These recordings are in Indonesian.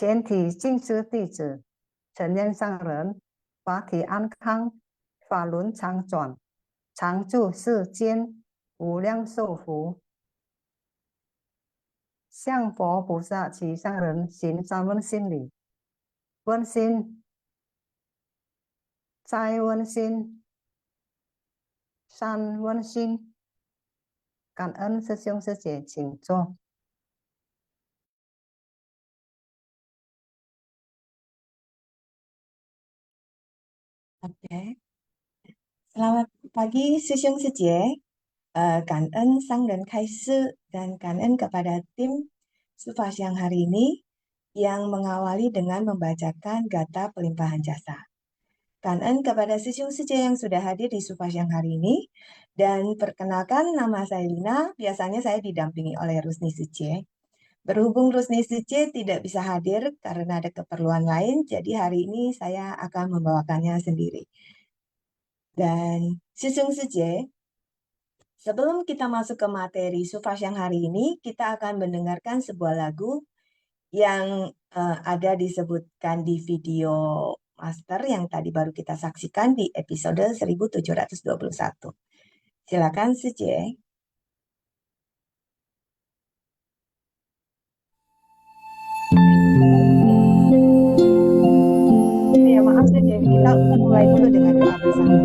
全体敬师弟子，成年上人，法体安康，法轮常转，常住世间，无量寿福。向佛菩萨及上人行三问心礼，问心，再问心，三问心。感恩师兄师姐，请坐。Oke, selamat pagi Sư姐. 感恩上人开示dan感恩kepada tim Sufa siang hari ini yang mengawali dengan membacakan gata pelimpahan jasa.感恩kepada Sư yang sudah hadir di Sufa siang hari ini. Dan perkenalkan, nama saya Lina, biasanya saya didampingi oleh Rusni Suci. Berhubung Rusni Suci tidak bisa hadir karena ada keperluan lain, jadi hari ini saya akan membawakannya sendiri. Dan Sư Suci, sebelum kita masuk ke materi Sufa siang hari ini, kita akan mendengarkan sebuah lagu yang ada disebutkan di video master yang tadi baru kita saksikan di episode 1721. Silakan Suci. Ya maaf Suci, kita mulai dulu dengan doa bersama.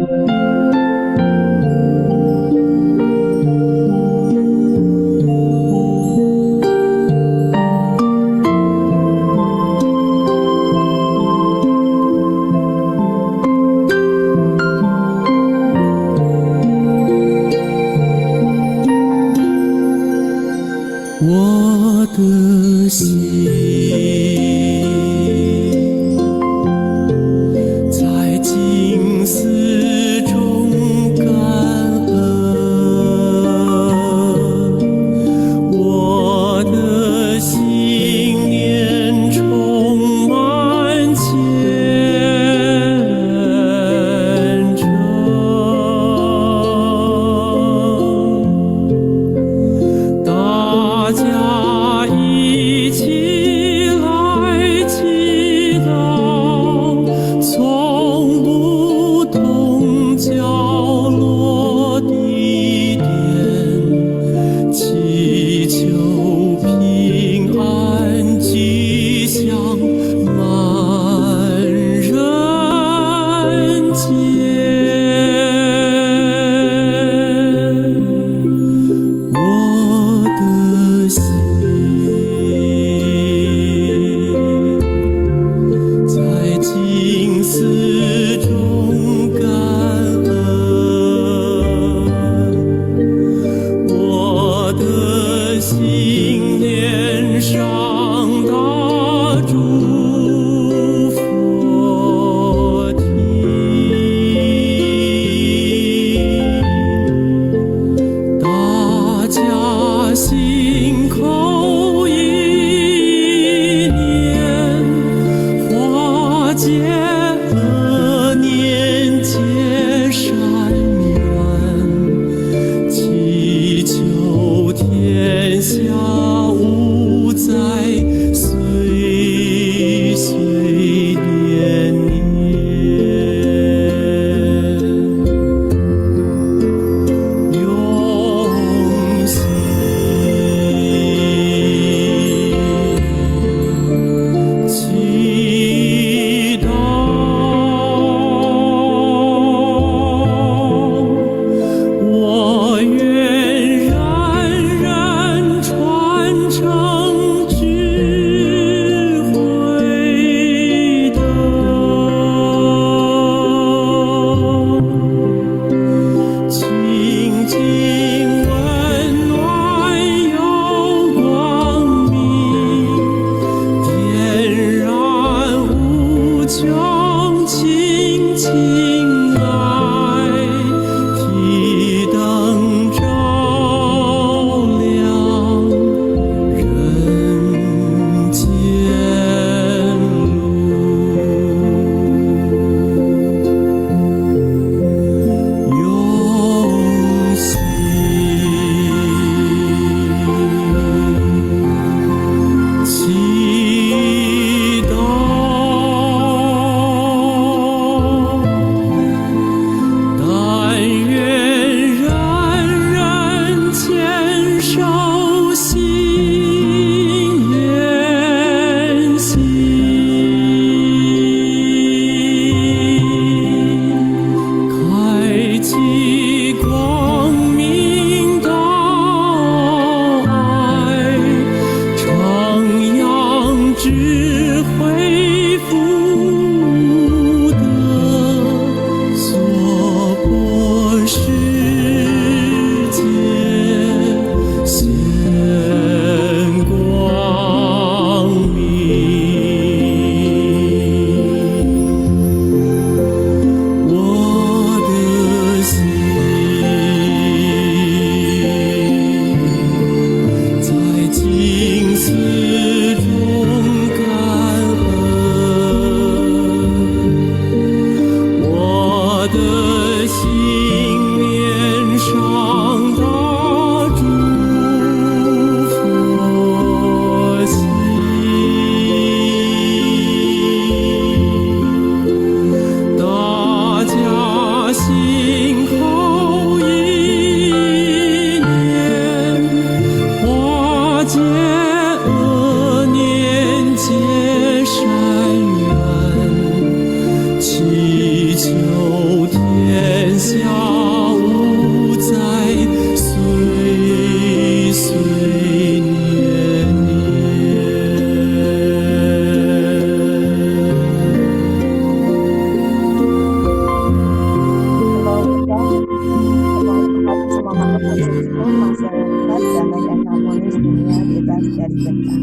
kita.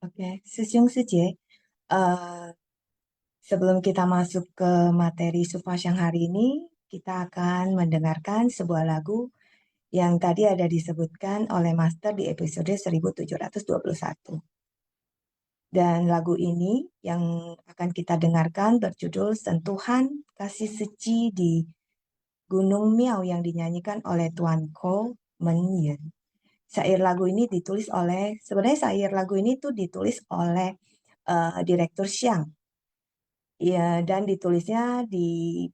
Oke, Sisyung Sije, sebelum kita masuk ke materi Sufasyang hari ini, kita akan mendengarkan sebuah lagu yang tadi ada disebutkan oleh Master di episode 1721. Dan lagu ini yang akan kita dengarkan berjudul Sentuhan Kasih Suci di Gunung Miao yang dinyanyikan oleh Tuan Ko Men Yun. Sebenarnya syair lagu ini tuh ditulis oleh Direktur Xiang. Ya, dan ditulisnya di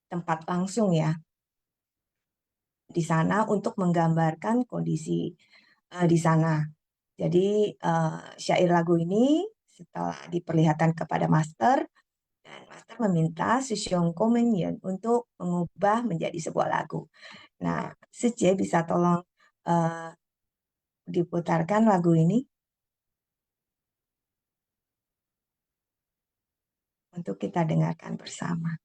tempat langsung ya, di sana untuk menggambarkan kondisi di sana. Jadi syair lagu ini setelah diperlihatkan kepada Master, dan Master meminta Sisyong Komenyen untuk mengubah menjadi sebuah lagu. Nah, Sije bisa tolong diputarkan lagu ini untuk kita dengarkan bersama.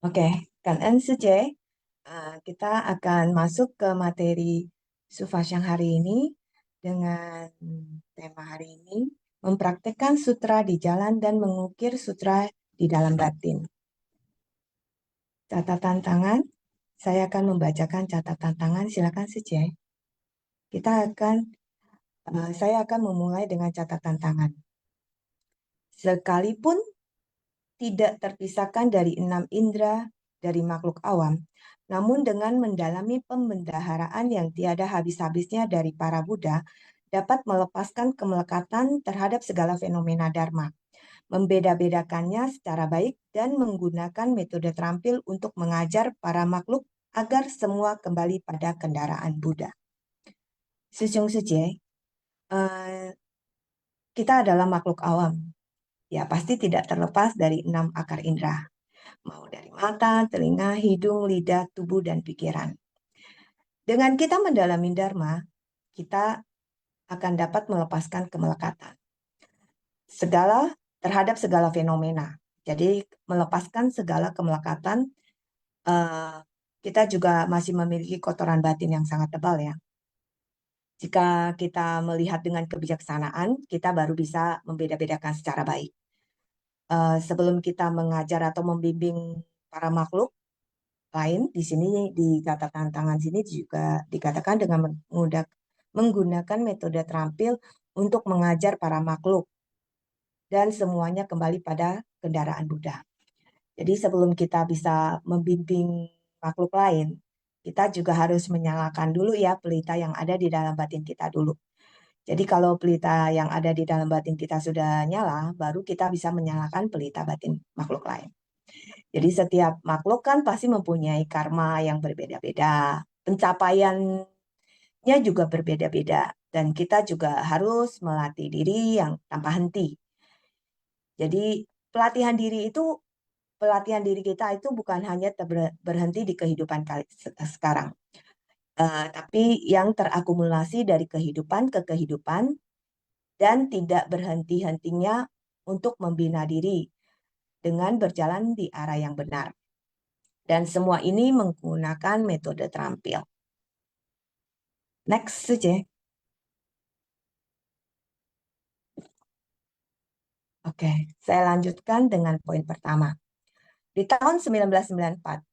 Oke, Kan En Suje, kita akan masuk ke materi Sufasyang hari ini dengan tema hari ini, mempraktekkan sutra di jalan dan mengukir sutra di dalam batin. Catatan tangan, saya akan membacakan catatan tangan, silakan Suje. Saya akan memulai dengan catatan tangan. Sekalipun tidak terpisahkan dari 6 indera dari makhluk awam, namun dengan mendalami pembendaharaan yang tiada habis-habisnya dari para Buddha, dapat melepaskan kemelekatan terhadap segala fenomena Dharma, membeda-bedakannya secara baik, dan menggunakan metode terampil untuk mengajar para makhluk agar semua kembali pada kendaraan Buddha. Sejong Seje, kita adalah makhluk awam. Ya, pasti tidak terlepas dari 6 akar indera. Mau dari mata, telinga, hidung, lidah, tubuh, dan pikiran. Dengan kita mendalami Dharma, kita akan dapat melepaskan kemelekatan terhadap segala fenomena. Jadi melepaskan segala kemelekatan, kita juga masih memiliki kotoran batin yang sangat tebal ya. Jika kita melihat dengan kebijaksanaan, kita baru bisa membeda-bedakan secara baik. Sebelum kita mengajar atau membimbing para makhluk lain, di sini di catatan tangan sini juga dikatakan dengan menggunakan metode terampil untuk mengajar para makhluk dan semuanya kembali pada kendaraan Buddha. Jadi sebelum kita bisa membimbing makhluk lain, kita juga harus menyalakan dulu ya pelita yang ada di dalam batin kita dulu. Jadi kalau pelita yang ada di dalam batin kita sudah nyala, baru kita bisa menyalakan pelita batin makhluk lain. Jadi setiap makhluk kan pasti mempunyai karma yang berbeda-beda. Pencapaiannya juga berbeda-beda. Dan kita juga harus melatih diri yang tanpa henti. Jadi pelatihan diri kita itu bukan hanya berhenti di kehidupan sekarang. Tapi yang terakumulasi dari kehidupan ke kehidupan dan tidak berhenti-hentinya untuk membina diri dengan berjalan di arah yang benar. Dan semua ini menggunakan metode terampil. Next saja. Oke, saya lanjutkan dengan poin pertama. Di tahun 1994,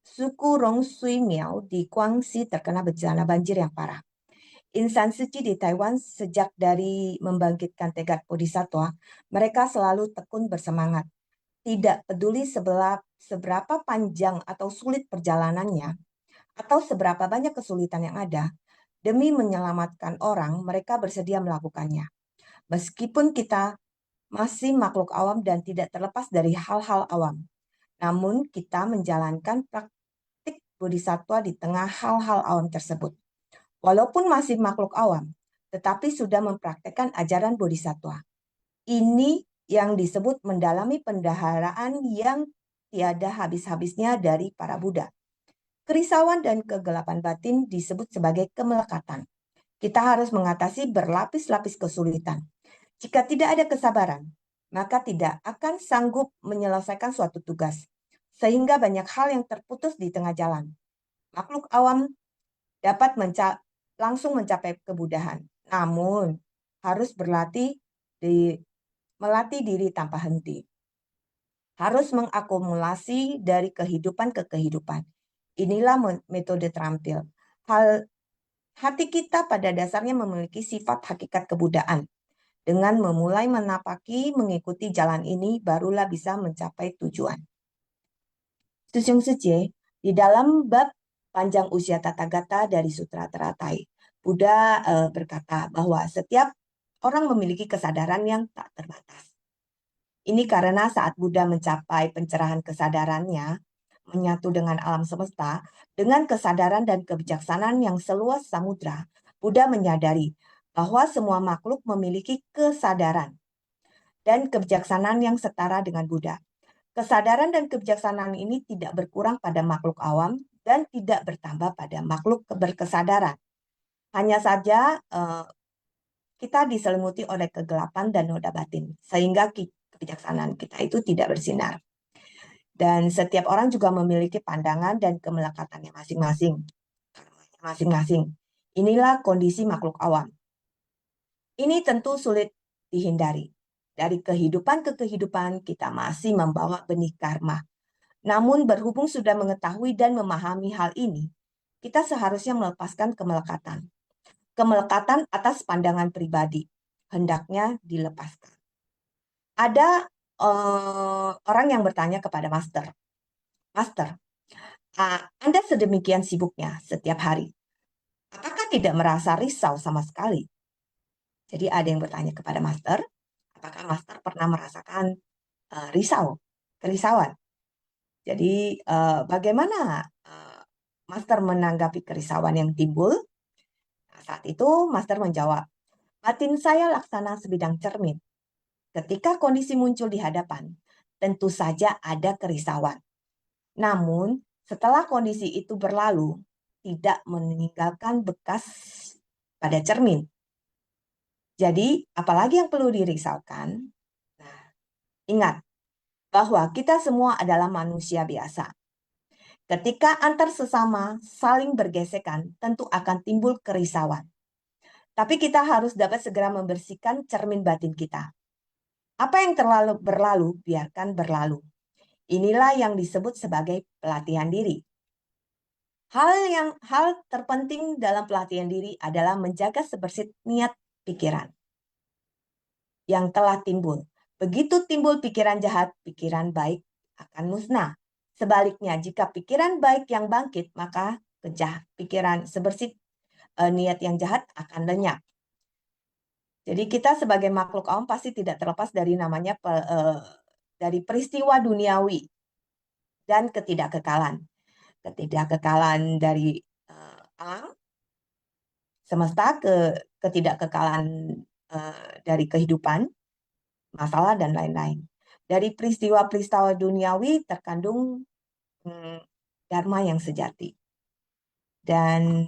suku Rong Sui Miao di Guangxi terkena bencana banjir yang parah. Insan suci di Taiwan sejak dari membangkitkan tekad Bodhisattva, mereka selalu tekun bersemangat. Tidak peduli seberapa panjang atau sulit perjalanannya, atau seberapa banyak kesulitan yang ada, demi menyelamatkan orang, mereka bersedia melakukannya. Meskipun kita masih makhluk awam dan tidak terlepas dari hal-hal awam, namun kita menjalankan praktik bodhisattva di tengah hal-hal awam tersebut. Walaupun masih makhluk awam, tetapi sudah mempraktekkan ajaran bodhisattva. Ini yang disebut mendalami pendaharaan yang tiada habis-habisnya dari para Buddha. Kerisauan dan kegelapan batin disebut sebagai kemelekatan. Kita harus mengatasi berlapis-lapis kesulitan. Jika tidak ada kesabaran, maka tidak akan sanggup menyelesaikan suatu tugas, sehingga banyak hal yang terputus di tengah jalan. Makhluk awam dapat langsung mencapai kebudahan, namun harus melatih diri tanpa henti. Harus mengakumulasi dari kehidupan ke kehidupan. Inilah metode terampil. Hati kita pada dasarnya memiliki sifat hakikat kebudaan. Dengan memulai menapaki, mengikuti jalan ini, barulah bisa mencapai tujuan. Susyung Suje, di dalam bab panjang usia Tathagata dari Sutra Teratai, Buddha berkata bahwa setiap orang memiliki kesadaran yang tak terbatas. Ini karena saat Buddha mencapai pencerahan kesadarannya, menyatu dengan alam semesta, dengan kesadaran dan kebijaksanaan yang seluas samudra, Buddha menyadari bahwa semua makhluk memiliki kesadaran dan kebijaksanaan yang setara dengan Buddha. Kesadaran dan kebijaksanaan ini tidak berkurang pada makhluk awam dan tidak bertambah pada makhluk berkesadaran. Hanya saja kita diselimuti oleh kegelapan dan noda batin, sehingga kebijaksanaan kita itu tidak bersinar. Dan setiap orang juga memiliki pandangan dan kemelekatannya masing-masing. Inilah kondisi makhluk awam. Ini tentu sulit dihindari. Dari kehidupan ke kehidupan kita masih membawa benih karma. Namun berhubung sudah mengetahui dan memahami hal ini, kita seharusnya melepaskan kemelekatan. Kemelekatan atas pandangan pribadi hendaknya dilepaskan. Ada orang yang bertanya kepada Master, Master, Anda sedemikian sibuknya setiap hari, apakah tidak merasa risau sama sekali? Jadi ada yang bertanya kepada Master, apakah Master pernah merasakan kerisauan? Jadi bagaimana Master menanggapi kerisauan yang timbul? Nah, saat itu Master menjawab, batin saya laksana sebidang cermin. Ketika kondisi muncul di hadapan, tentu saja ada kerisauan. Namun, setelah kondisi itu berlalu, tidak meninggalkan bekas pada cermin. Jadi, apalagi yang perlu dirisaukan? Nah, ingat bahwa kita semua adalah manusia biasa. Ketika antar sesama saling bergesekan, tentu akan timbul kerisauan. Tapi kita harus dapat segera membersihkan cermin batin kita. Apa yang terlalu berlalu, biarkan berlalu. Inilah yang disebut sebagai pelatihan diri. Hal terpenting dalam pelatihan diri adalah menjaga sebersih niat pikiran yang telah timbul. Begitu timbul pikiran jahat, pikiran baik akan musnah. Sebaliknya, jika pikiran baik yang bangkit, maka pikiran sebersih niat yang jahat akan lenyap. Jadi kita sebagai makhluk awam pasti tidak terlepas dari namanya dari peristiwa duniawi dan ketidakkekalan. Ketidakkekalan dari alam semesta, ketidakkekalan dari kehidupan, masalah dan lain-lain. Dari peristiwa-peristiwa duniawi terkandung dharma yang sejati. Dan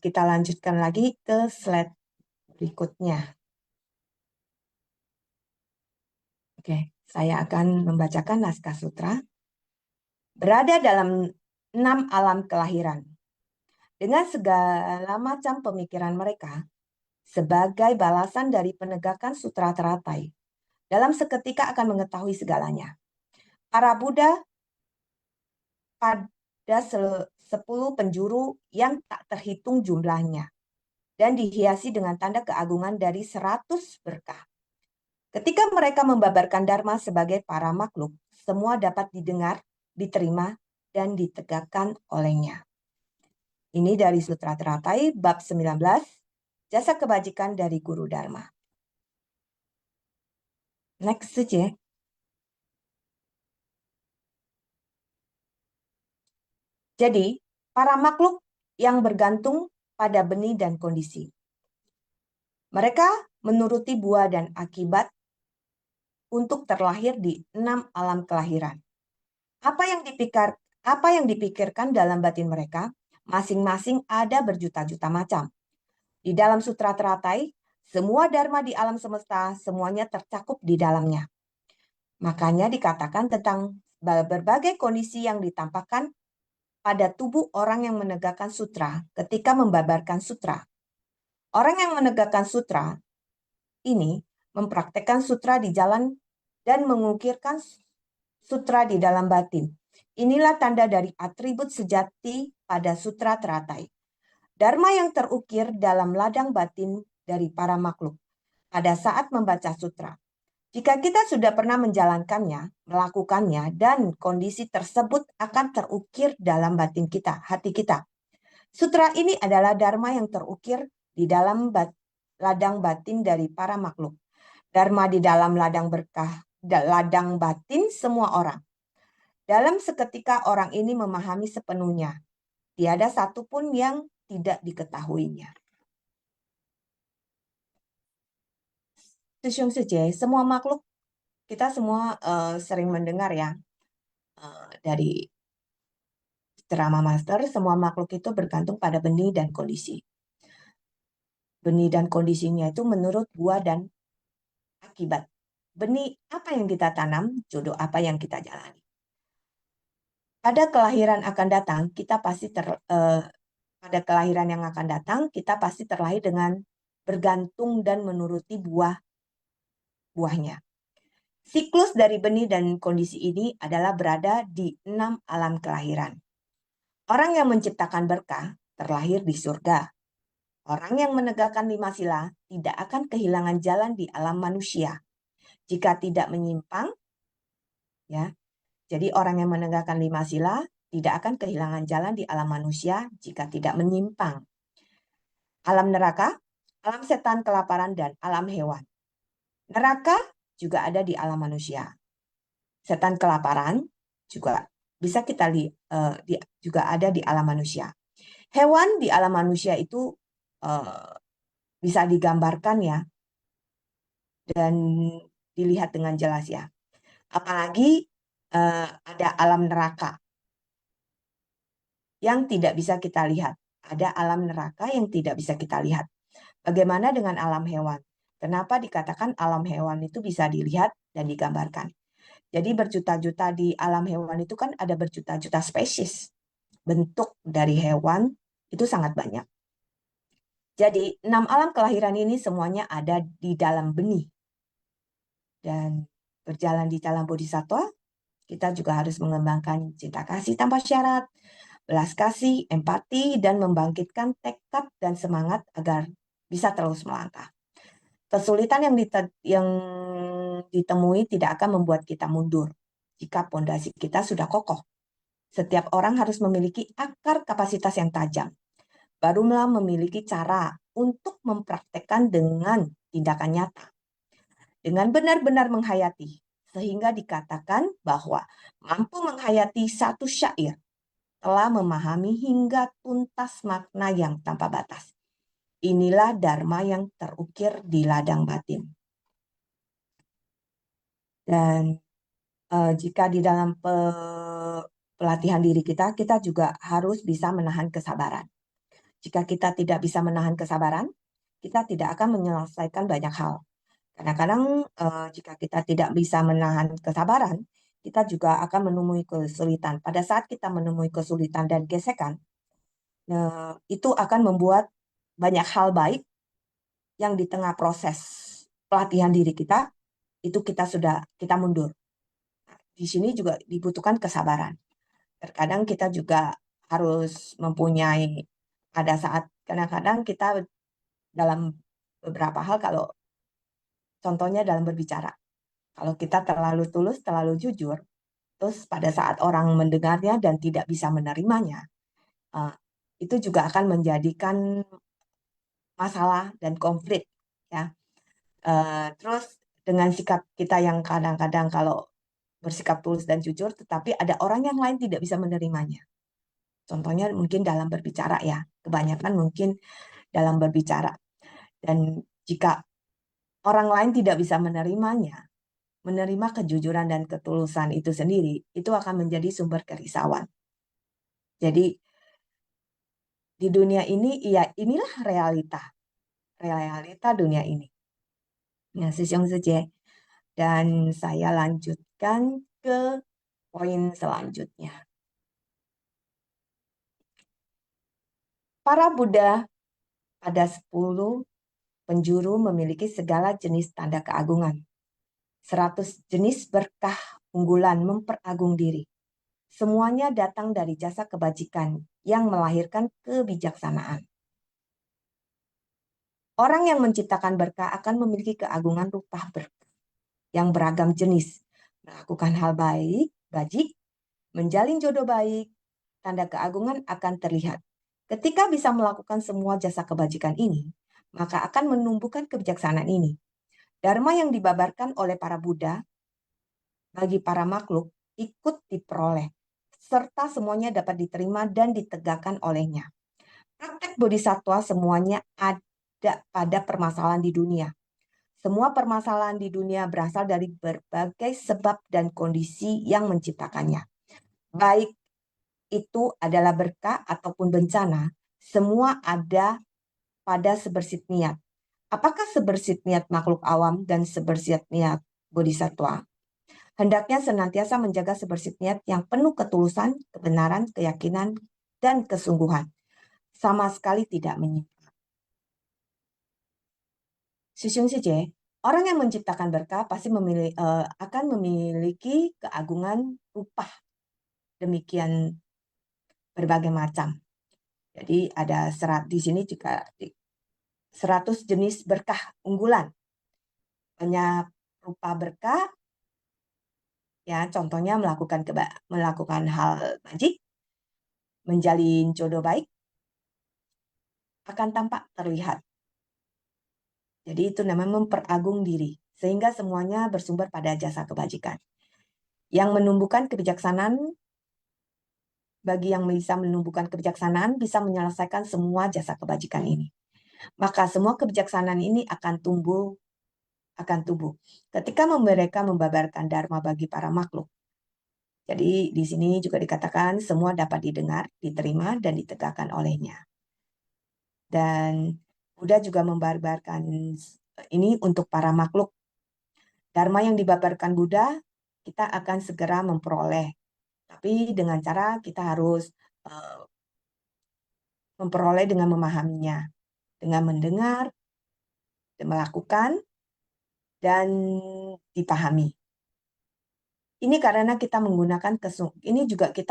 kita lanjutkan lagi ke slide berikutnya. Oke, saya akan membacakan naskah sutra. Berada dalam 6 alam kelahiran. Dengan segala macam pemikiran mereka, sebagai balasan dari penegakan sutra teratai, dalam seketika akan mengetahui segalanya. Para Buddha pada 10 penjuru yang tak terhitung jumlahnya, dan dihiasi dengan tanda keagungan dari 100 berkah. Ketika mereka membabarkan Dharma sebagai para makhluk, semua dapat didengar, diterima, dan ditegakkan olehnya. Ini dari Sutra Teratai, bab 19, Jasa Kebajikan dari Guru Dharma. Next saja. Jadi, para makhluk yang bergantung pada benih dan kondisi. Mereka menuruti buah dan akibat untuk terlahir di 6 alam kelahiran. Apa yang dipikirkan dalam batin mereka, masing-masing ada berjuta-juta macam. Di dalam Sutra Teratai, semua dharma di alam semesta, semuanya tercakup di dalamnya. Makanya dikatakan tentang berbagai kondisi yang ditampakkan pada tubuh orang yang menegakkan sutra ketika membabarkan sutra. Orang yang menegakkan sutra ini mempraktekkan sutra di jalan dan mengukirkan sutra di dalam batin. Inilah tanda dari atribut sejati pada Sutra Teratai. Dharma yang terukir dalam ladang batin dari para makhluk pada saat membaca sutra. Jika kita sudah pernah menjalankannya, melakukannya, dan kondisi tersebut akan terukir dalam batin kita, hati kita. Sutra ini adalah dharma yang terukir di dalam ladang batin dari para makhluk. Dharma di dalam ladang batin semua orang. Dalam seketika orang ini memahami sepenuhnya. Tiada satupun yang tidak diketahuinya. Semua makhluk, kita semua sering mendengar ya, dari ceramah master, semua makhluk itu bergantung pada benih dan kondisi. Benih dan kondisinya itu menurut buah dan akibat. benih apa yang kita tanam, jodoh apa yang kita jalani. Pada kelahiran akan datang, kita pasti pada kelahiran yang akan datang, kita pasti terlahir dengan bergantung dan menuruti buahnya. Siklus dari benih dan kondisi ini adalah berada di 6 alam kelahiran. Orang yang menciptakan berkah terlahir di surga. Orang yang menegakkan 5 sila tidak akan kehilangan jalan di alam manusia. Jika tidak menyimpang, ya. Jadi orang yang menegakkan 5 sila tidak akan kehilangan jalan di alam manusia jika tidak menyimpang. Alam neraka, alam setan kelaparan, dan alam hewan. Neraka juga ada di alam manusia. Setan kelaparan juga bisa kita juga ada di alam manusia. Hewan di alam manusia itu bisa digambarkan ya dan dilihat dengan jelas ya. Apalagi ada alam neraka yang tidak bisa kita lihat. Ada alam neraka yang tidak bisa kita lihat. Bagaimana dengan alam hewan? Kenapa dikatakan alam hewan itu bisa dilihat dan digambarkan? Jadi berjuta-juta di alam hewan itu kan ada berjuta-juta spesies. Bentuk dari hewan itu sangat banyak. Jadi 6 alam kelahiran ini semuanya ada di dalam benih. Dan berjalan di dalam bodhisattva, kita juga harus mengembangkan cinta kasih tanpa syarat, belas kasih, empati, dan membangkitkan tekad dan semangat agar bisa terus melangkah. Kesulitan yang ditemui tidak akan membuat kita mundur jika pondasi kita sudah kokoh. Setiap orang harus memiliki akar kapasitas yang tajam. Barulah memiliki cara untuk mempraktekkan dengan tindakan nyata. Dengan benar-benar menghayati, sehingga dikatakan bahwa mampu menghayati satu syair telah memahami hingga tuntas makna yang tanpa batas. Inilah dharma yang terukir di ladang batin. Dan jika di dalam pelatihan diri kita juga harus bisa menahan kesabaran. Jika kita tidak bisa menahan kesabaran, kita tidak akan menyelesaikan banyak hal. Kadang-kadang jika kita tidak bisa menahan kesabaran, kita juga akan menemui kesulitan. Pada saat kita menemui kesulitan dan gesekan, itu akan membuat banyak hal baik yang di tengah proses pelatihan diri kita, itu kita mundur. Di sini juga dibutuhkan kesabaran. Terkadang kita juga harus mempunyai, pada saat kadang-kadang kita dalam beberapa hal, kalau contohnya dalam berbicara, kalau kita terlalu tulus, terlalu jujur, terus pada saat orang mendengarnya dan tidak bisa menerimanya, itu juga akan menjadikan masalah dan konflik, ya. Terus dengan sikap kita yang kadang-kadang kalau bersikap tulus dan jujur, tetapi ada orang yang lain tidak bisa menerimanya. Contohnya mungkin dalam berbicara ya, kebanyakan mungkin dalam berbicara. Dan jika orang lain tidak bisa menerimanya, menerima kejujuran dan ketulusan itu sendiri, itu akan menjadi sumber kerisauan. Jadi di dunia ini, ya inilah realita dunia ini. Ya, Sejong-Seje. Dan saya lanjutkan ke poin selanjutnya. Para Buddha pada 10 penjuru memiliki segala jenis tanda keagungan. 100 jenis berkah unggulan memperagung diri. Semuanya datang dari jasa kebajikan yang melahirkan kebijaksanaan. Orang yang menciptakan berkah akan memiliki keagungan rupa berkah yang beragam jenis. Melakukan hal baik, bajik, menjalin jodoh baik, tanda keagungan akan terlihat. Ketika bisa melakukan semua jasa kebajikan ini, maka akan menumbuhkan kebijaksanaan ini. Dharma yang dibabarkan oleh para Buddha bagi para makhluk ikut diperoleh, serta semuanya dapat diterima dan ditegakkan olehnya. Praktek bodhisattva semuanya ada pada permasalahan di dunia. Semua permasalahan di dunia berasal dari berbagai sebab dan kondisi yang menciptakannya. Baik itu adalah berkah ataupun bencana, semua ada pada sebersit niat. Apakah sebersit niat makhluk awam dan sebersit niat bodhisatwa, hendaknya senantiasa menjaga sebersih niat yang penuh ketulusan, kebenaran, keyakinan, dan kesungguhan. Sama sekali tidak menyimpang. Sisyung Sije, orang yang menciptakan berkah pasti akan memiliki keagungan rupa demikian berbagai macam. Jadi ada di sini juga 100 jenis berkah unggulan. Banyak rupa berkah, ya contohnya melakukan hal majik, menjalin jodoh baik, akan tampak terlihat. Jadi itu namanya memperagung diri, sehingga semuanya bersumber pada jasa kebajikan. Yang menumbuhkan kebijaksanaan, bagi yang bisa menumbuhkan kebijaksanaan, bisa menyelesaikan semua jasa kebajikan ini. Maka semua kebijaksanaan ini akan tumbuh. Ketika mereka membabarkan dharma bagi para makhluk. Jadi di sini juga dikatakan semua dapat didengar, diterima, dan ditegakkan olehnya. Dan Buddha juga membabarkan ini untuk para makhluk. Dharma yang dibabarkan Buddha, kita akan segera memperoleh. Tapi dengan cara kita harus memperoleh dengan memahaminya, dengan mendengar, melakukan, dan dipahami. Ini karena kita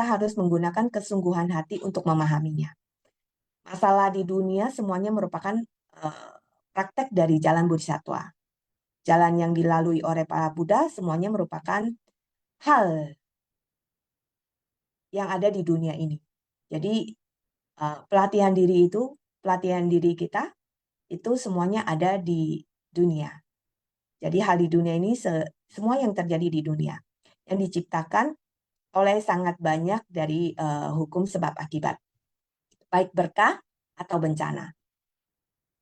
harus menggunakan kesungguhan hati untuk memahaminya. Masalah di dunia semuanya merupakan praktek dari jalan bodhisattva. Jalan yang dilalui oleh para Buddha semuanya merupakan hal yang ada di dunia ini. Jadi pelatihan diri kita itu semuanya ada di dunia. Jadi hal di dunia ini semua yang terjadi di dunia yang diciptakan oleh sangat banyak dari hukum sebab akibat, baik berkah atau bencana.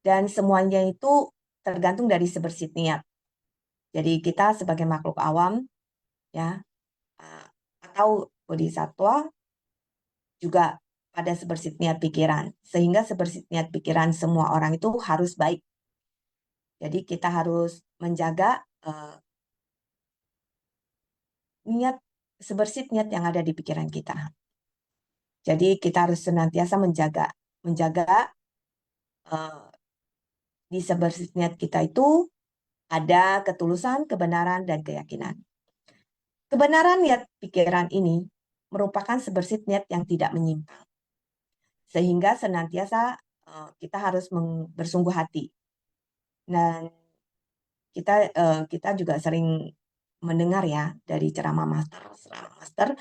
Dan semuanya itu tergantung dari sebersih niat. Jadi kita sebagai makhluk awam, ya, atau bodhisattva juga pada sebersih niat pikiran, sehingga sebersih niat pikiran semua orang itu harus baik. Jadi kita harus menjaga sebersih niat yang ada di pikiran kita. Jadi kita harus senantiasa menjaga di sebersih niat kita itu ada ketulusan, kebenaran, dan keyakinan. Kebenaran niat pikiran ini merupakan sebersih niat yang tidak menyimpang. Sehingga senantiasa kita harus bersungguh hati. Dan kita juga sering mendengar ya dari ceramah Master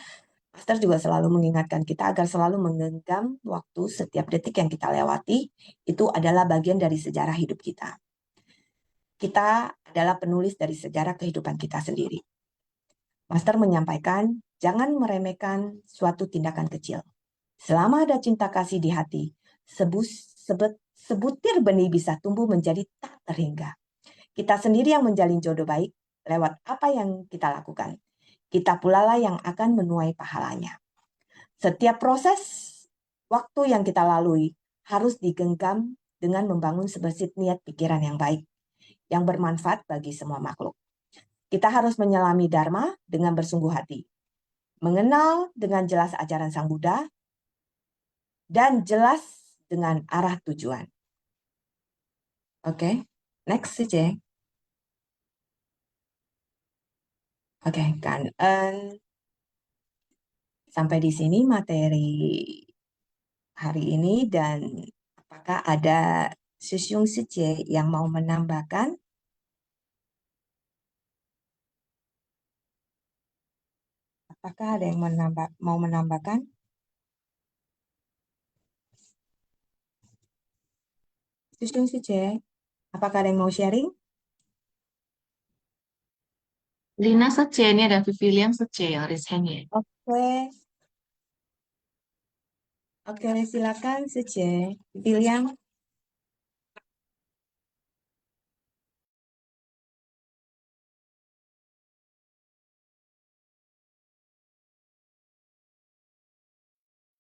juga selalu mengingatkan kita agar selalu menggenggam waktu setiap detik yang kita lewati itu adalah bagian dari sejarah hidup kita. Kita adalah penulis dari sejarah kehidupan kita sendiri. Master menyampaikan, jangan meremehkan suatu tindakan kecil. Selama ada cinta kasih di hati, sebutir benih bisa tumbuh menjadi tak terhingga. Kita sendiri yang menjalin jodoh baik lewat apa yang kita lakukan. Kita pula lah yang akan menuai pahalanya. Setiap proses waktu yang kita lalui harus digenggam dengan membangun sebersih niat pikiran yang baik, yang bermanfaat bagi semua makhluk. Kita harus menyelami Dharma dengan bersungguh hati, mengenal dengan jelas ajaran Sang Buddha, dan jelas dengan arah tujuan. Oke, next saja. Oke, kan. Sampai di sini materi hari ini, dan apakah ada Sisyung Sije yang mau menambahkan? Apakah ada yang mau menambahkan? Sisyung Sije, apakah ada yang mau sharing? Lina Sece, ini ada Vivilian Sece yang raise hand ya. Oke. Oke, silakan Sije. William.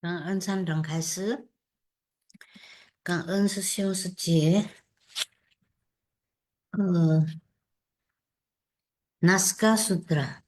感恩上人开始，感恩师兄师姐。Naskah Sutra.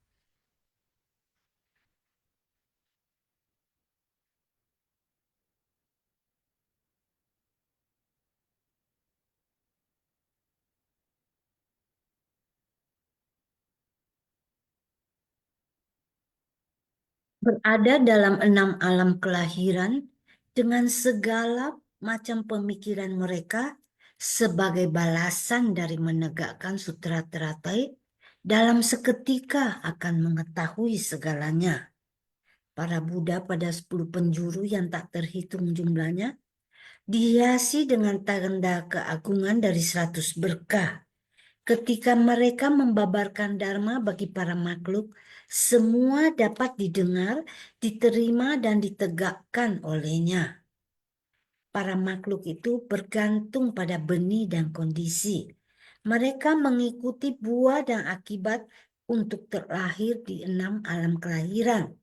Berada dalam 6 alam kelahiran dengan segala macam pemikiran mereka sebagai balasan dari menegakkan sutra teratai, dalam seketika akan mengetahui segalanya. Para Buddha pada 10 penjuru yang tak terhitung jumlahnya dihiasi dengan tanda keagungan dari 100 berkah. Ketika mereka membabarkan Dharma bagi para makhluk, semua dapat didengar, diterima, dan ditegakkan olehnya. Para makhluk itu bergantung pada benih dan kondisi. Mereka mengikuti buah dan akibat untuk terlahir di 6 alam kelahiran.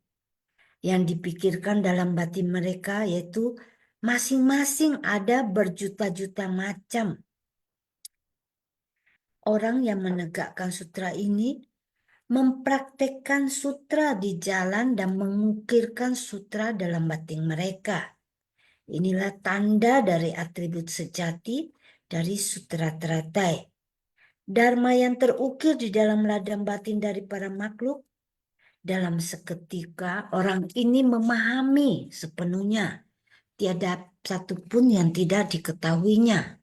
Yang dipikirkan dalam batin mereka yaitu masing-masing ada berjuta-juta macam. Orang yang menegakkan sutra ini mempraktekkan sutra di jalan dan mengukirkan sutra dalam batin mereka. Inilah tanda dari atribut sejati dari sutra teratai. Dharma yang terukir di dalam ladang batin dari para makhluk, dalam seketika orang ini memahami sepenuhnya. Tiada satupun yang tidak diketahuinya.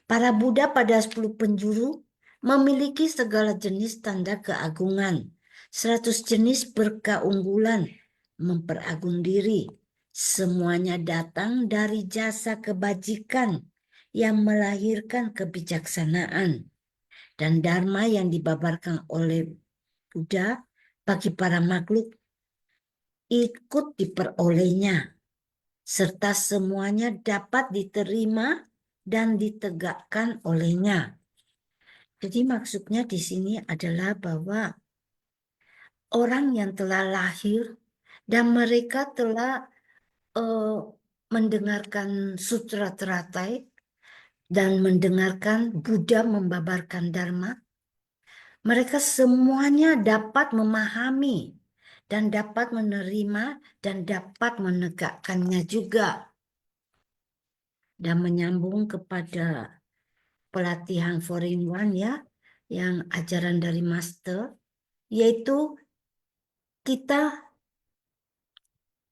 Para Buddha pada 10 penjuru memiliki segala jenis tanda keagungan, 100 jenis berkah unggulan, memperagung diri. Semuanya datang dari jasa kebajikan yang melahirkan kebijaksanaan. Dan Dharma yang dibabarkan oleh Buddha bagi para makhluk ikut diperolehnya, serta semuanya dapat diterima dan ditegakkan olehnya. Jadi maksudnya di sini adalah bahwa orang yang telah lahir dan mereka telah mendengarkan sutra teratai dan mendengarkan Buddha membabarkan Dharma, mereka semuanya dapat memahami dan dapat menerima dan dapat menegakkannya juga. Dan menyambung kepada pelatihan 4-in-1 ya, yang ajaran dari Master, yaitu kita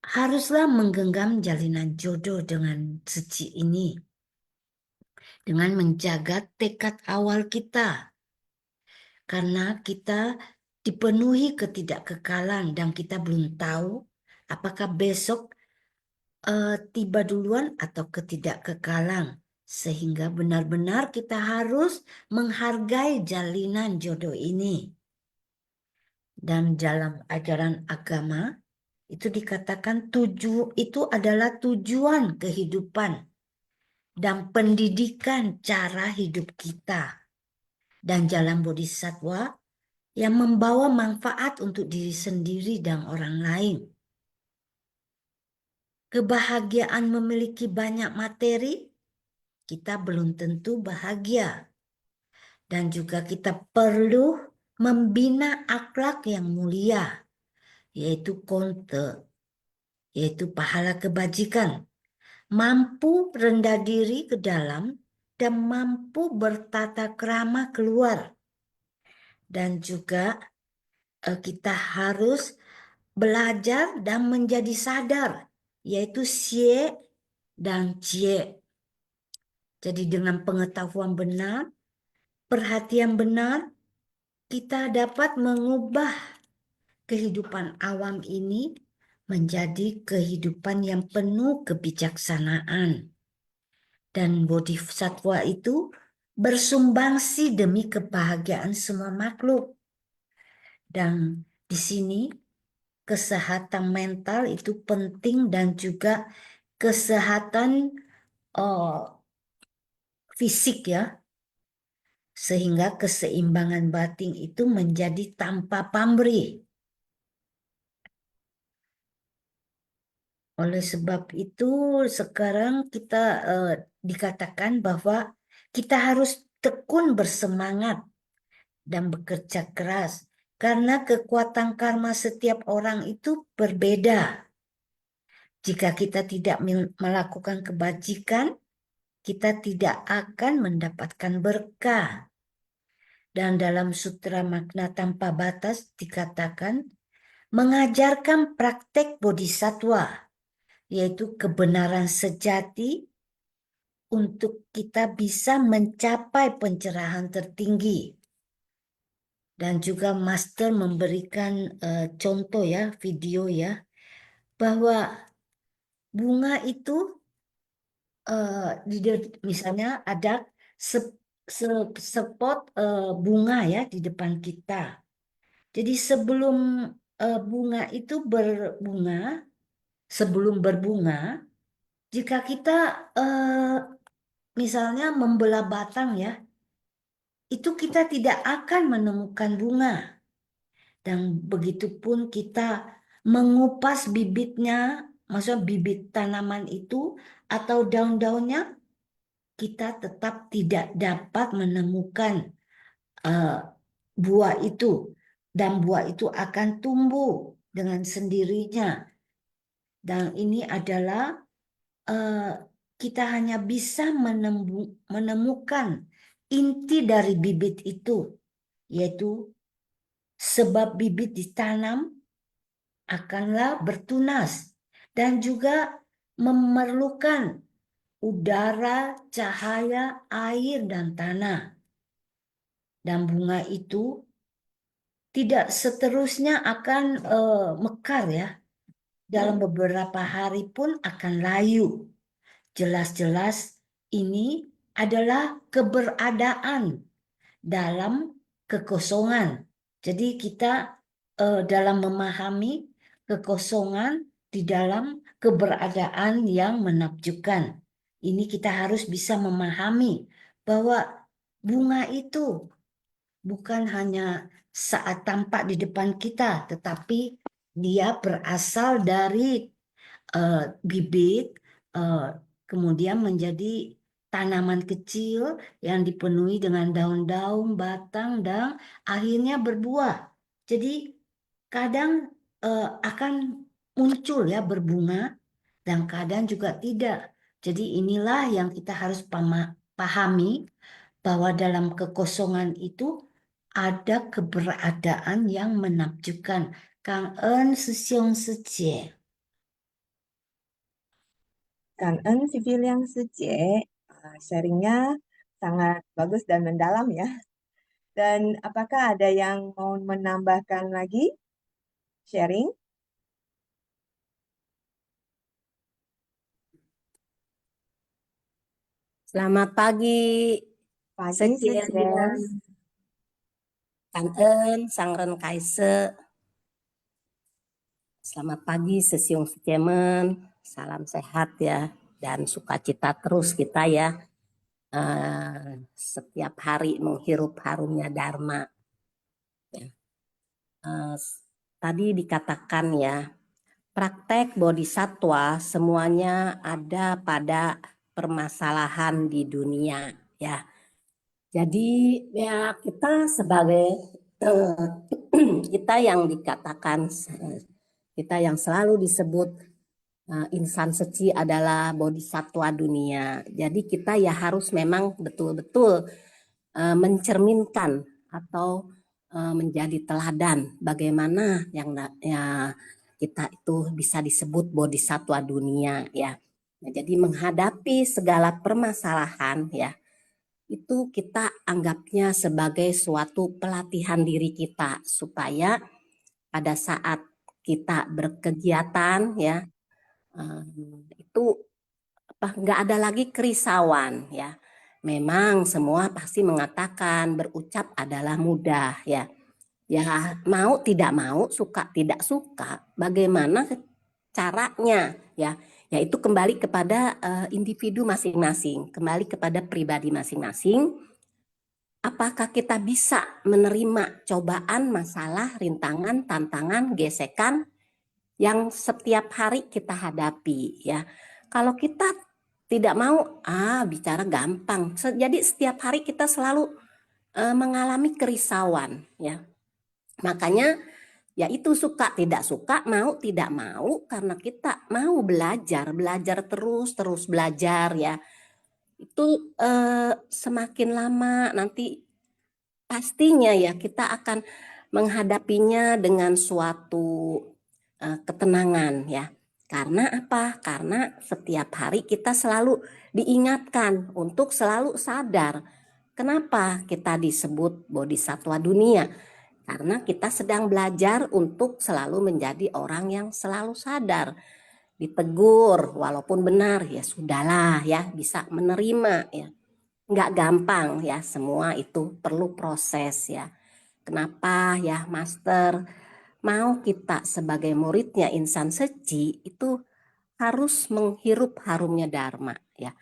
haruslah menggenggam jalinan jodoh dengan suci ini, dengan menjaga tekad awal kita, karena kita dipenuhi ketidakkekalan dan kita belum tahu apakah besok tiba duluan atau ketidakkekalan. Sehingga benar-benar kita harus menghargai jalinan jodoh ini. Dan dalam ajaran agama itu dikatakan itu adalah tujuan kehidupan dan pendidikan cara hidup kita. Dan jalan bodhisattva yang membawa manfaat untuk diri sendiri dan orang lain. Kebahagiaan memiliki banyak materi, kita belum tentu bahagia. Dan juga kita perlu membina akhlak yang mulia, yaitu konte, yaitu pahala kebajikan. Mampu rendah diri ke dalam dan mampu bertata krama keluar. Dan juga kita harus belajar dan menjadi sadar, yaitu xie dan jie. Jadi dengan pengetahuan benar, perhatian benar, kita dapat mengubah kehidupan awam ini menjadi kehidupan yang penuh kebijaksanaan. Dan bodhisattva itu bersumbangsi demi kebahagiaan semua makhluk. Dan di sini kesehatan mental itu penting dan juga kesehatan fisik ya. Sehingga keseimbangan batin itu menjadi tanpa pamrih. Oleh sebab itu sekarang kita dikatakan bahwa kita harus tekun bersemangat dan bekerja keras Karena kekuatan karma setiap orang itu berbeda. Jika kita tidak melakukan kebajikan, kita tidak akan mendapatkan berkah. Dan dalam Sutra Makna Tanpa Batas dikatakan, mengajarkan praktek bodhisattva, yaitu kebenaran sejati untuk kita bisa mencapai pencerahan tertinggi. Dan juga Master memberikan contoh ya, video ya, bahwa bunga itu misalnya ada spot bunga ya di depan kita. Jadi sebelum bunga itu berbunga, sebelum berbunga, jika kita misalnya membelah batang ya, itu kita tidak akan menemukan bunga. Dan begitupun kita mengupas bibitnya, maksudnya bibit tanaman itu atau daun-daunnya, kita tetap tidak dapat menemukan buah itu. Dan buah itu akan tumbuh dengan sendirinya. Dan ini adalah kita hanya bisa menemukan inti dari bibit itu, yaitu sebab bibit ditanam akanlah bertunas dan juga memerlukan udara, cahaya, air, dan tanah. Dan bunga itu tidak seterusnya akan mekar ya. Dalam beberapa hari pun akan layu. Jelas-jelas ini adalah keberadaan dalam kekosongan. Jadi kita dalam memahami kekosongan di dalam keberadaan yang menakjubkan. Ini kita harus bisa memahami bahwa bunga itu bukan hanya saat tampak di depan kita, tetapi dia berasal dari bibit, kemudian menjadi tanaman kecil yang dipenuhi dengan daun-daun, batang, dan akhirnya berbuah. Jadi kadang akan muncul ya berbunga dan kadang juga tidak. Jadi inilah yang kita harus pahami bahwa dalam kekosongan itu ada keberadaan yang menakjubkan. Kang En Sisyong Sejie. Kangen Vivian Sejie, sharingnya sangat bagus dan mendalam ya. Dan apakah ada yang mau menambahkan lagi sharing? Selamat pagi, Pagi Sekjen, Sejie. Kang En, Sangren Kaise. Selamat pagi, Sesiung Sejemen. Salam sehat ya, dan sukacita terus kita ya. Setiap hari menghirup harumnya Dharma. Ya. Tadi dikatakan ya, praktek bodhisatwa semuanya ada pada permasalahan di dunia ya. Jadi ya kita sebagai kita yang dikatakan kita yang selalu disebut insan suci adalah bodhisatwa dunia. Jadi kita ya harus memang betul-betul mencerminkan atau menjadi teladan bagaimana yang ya, kita itu bisa disebut bodhisatwa dunia ya. Nah, jadi menghadapi segala permasalahan ya, itu kita anggapnya sebagai suatu pelatihan diri kita supaya pada saat kita berkegiatan ya itu nggak ada lagi kerisauan ya. Memang semua pasti mengatakan berucap adalah mudah ya. Ya mau tidak mau, suka tidak suka, bagaimana caranya ya. Yaitu kembali kepada individu masing-masing, kembali kepada pribadi masing-masing. Apakah kita bisa menerima cobaan, masalah, rintangan, tantangan, gesekan yang setiap hari kita hadapi ya. Kalau kita tidak mau, bicara gampang. Jadi setiap hari kita selalu mengalami kerisauan ya. Makanya ya itu suka tidak suka, mau tidak mau, karena kita mau belajar terus belajar ya. Itu semakin lama nanti pastinya ya kita akan menghadapinya dengan suatu ketenangan ya. Karena apa? Karena setiap hari kita selalu diingatkan untuk selalu sadar. Kenapa kita disebut bodhisatwa dunia? Karena kita sedang belajar untuk selalu menjadi orang yang selalu sadar. Ditegur walaupun benar ya sudahlah ya, bisa menerima ya. Nggak gampang ya, semua itu perlu proses ya. Kenapa ya Master mau kita sebagai muridnya Insan Seci itu harus menghirup harumnya Dharma ya.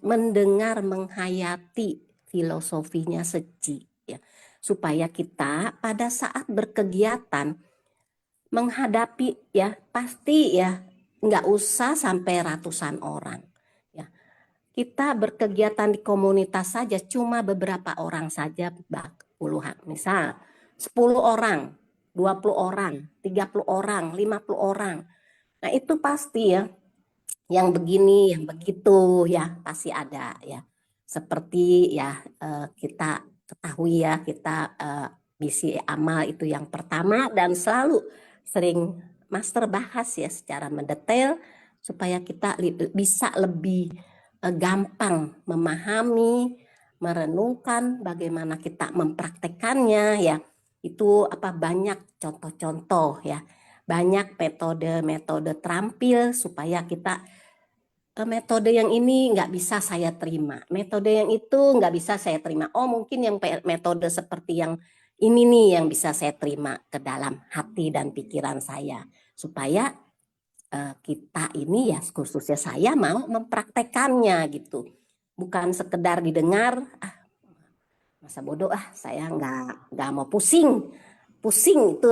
Mendengar, menghayati filosofinya Seci ya. Supaya kita pada saat berkegiatan menghadapi ya pasti ya nggak usah sampai ratusan orang ya. Kita berkegiatan di komunitas saja cuma beberapa orang saja, puluhan, misal 10 orang, 20 orang, 30 orang, 50 orang. Nah itu pasti ya, yang begini, yang begitu ya, pasti ada ya. Seperti ya kita ketahui ya, kita misi amal itu yang pertama dan selalu sering Master bahas ya secara mendetail supaya kita bisa lebih gampang memahami, merenungkan bagaimana kita mempraktekannya ya. Itu banyak contoh-contoh ya. Banyak metode-metode terampil supaya kita metode yang ini nggak bisa saya terima, metode yang itu nggak bisa saya terima. Oh mungkin yang metode seperti yang ini nih yang bisa saya terima ke dalam hati dan pikiran saya. Supaya kita ini ya khususnya saya mau mempraktekannya gitu. Bukan sekedar didengar, masa bodoh saya nggak mau pusing itu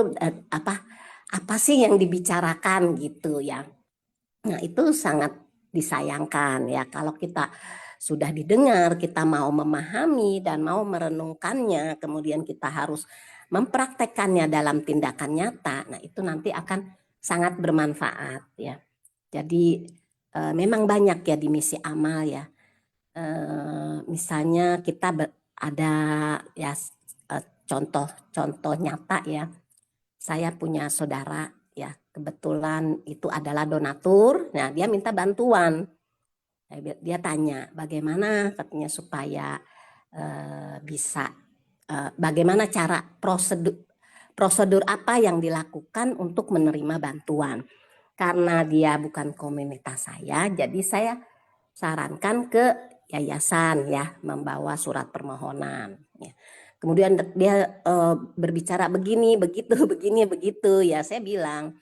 apa sih yang dibicarakan gitu ya. Nah itu sangat disayangkan ya kalau kita sudah didengar, kita mau memahami dan mau merenungkannya, kemudian kita harus mempraktekkannya dalam tindakan nyata. Nah itu nanti akan sangat bermanfaat ya. Jadi memang banyak ya di misi amal ya. Misalnya kita ada ya contoh nyata ya. Saya punya saudara ya, kebetulan itu adalah donatur. Nah, dia minta bantuan. Dia tanya, bagaimana katanya supaya bisa bagaimana cara prosedur apa yang dilakukan untuk menerima bantuan. Karena dia bukan komunitas saya, jadi saya sarankan ke yayasan ya, membawa surat permohonan ya. Kemudian dia berbicara begini, begitu, begini, begitu ya. Saya bilang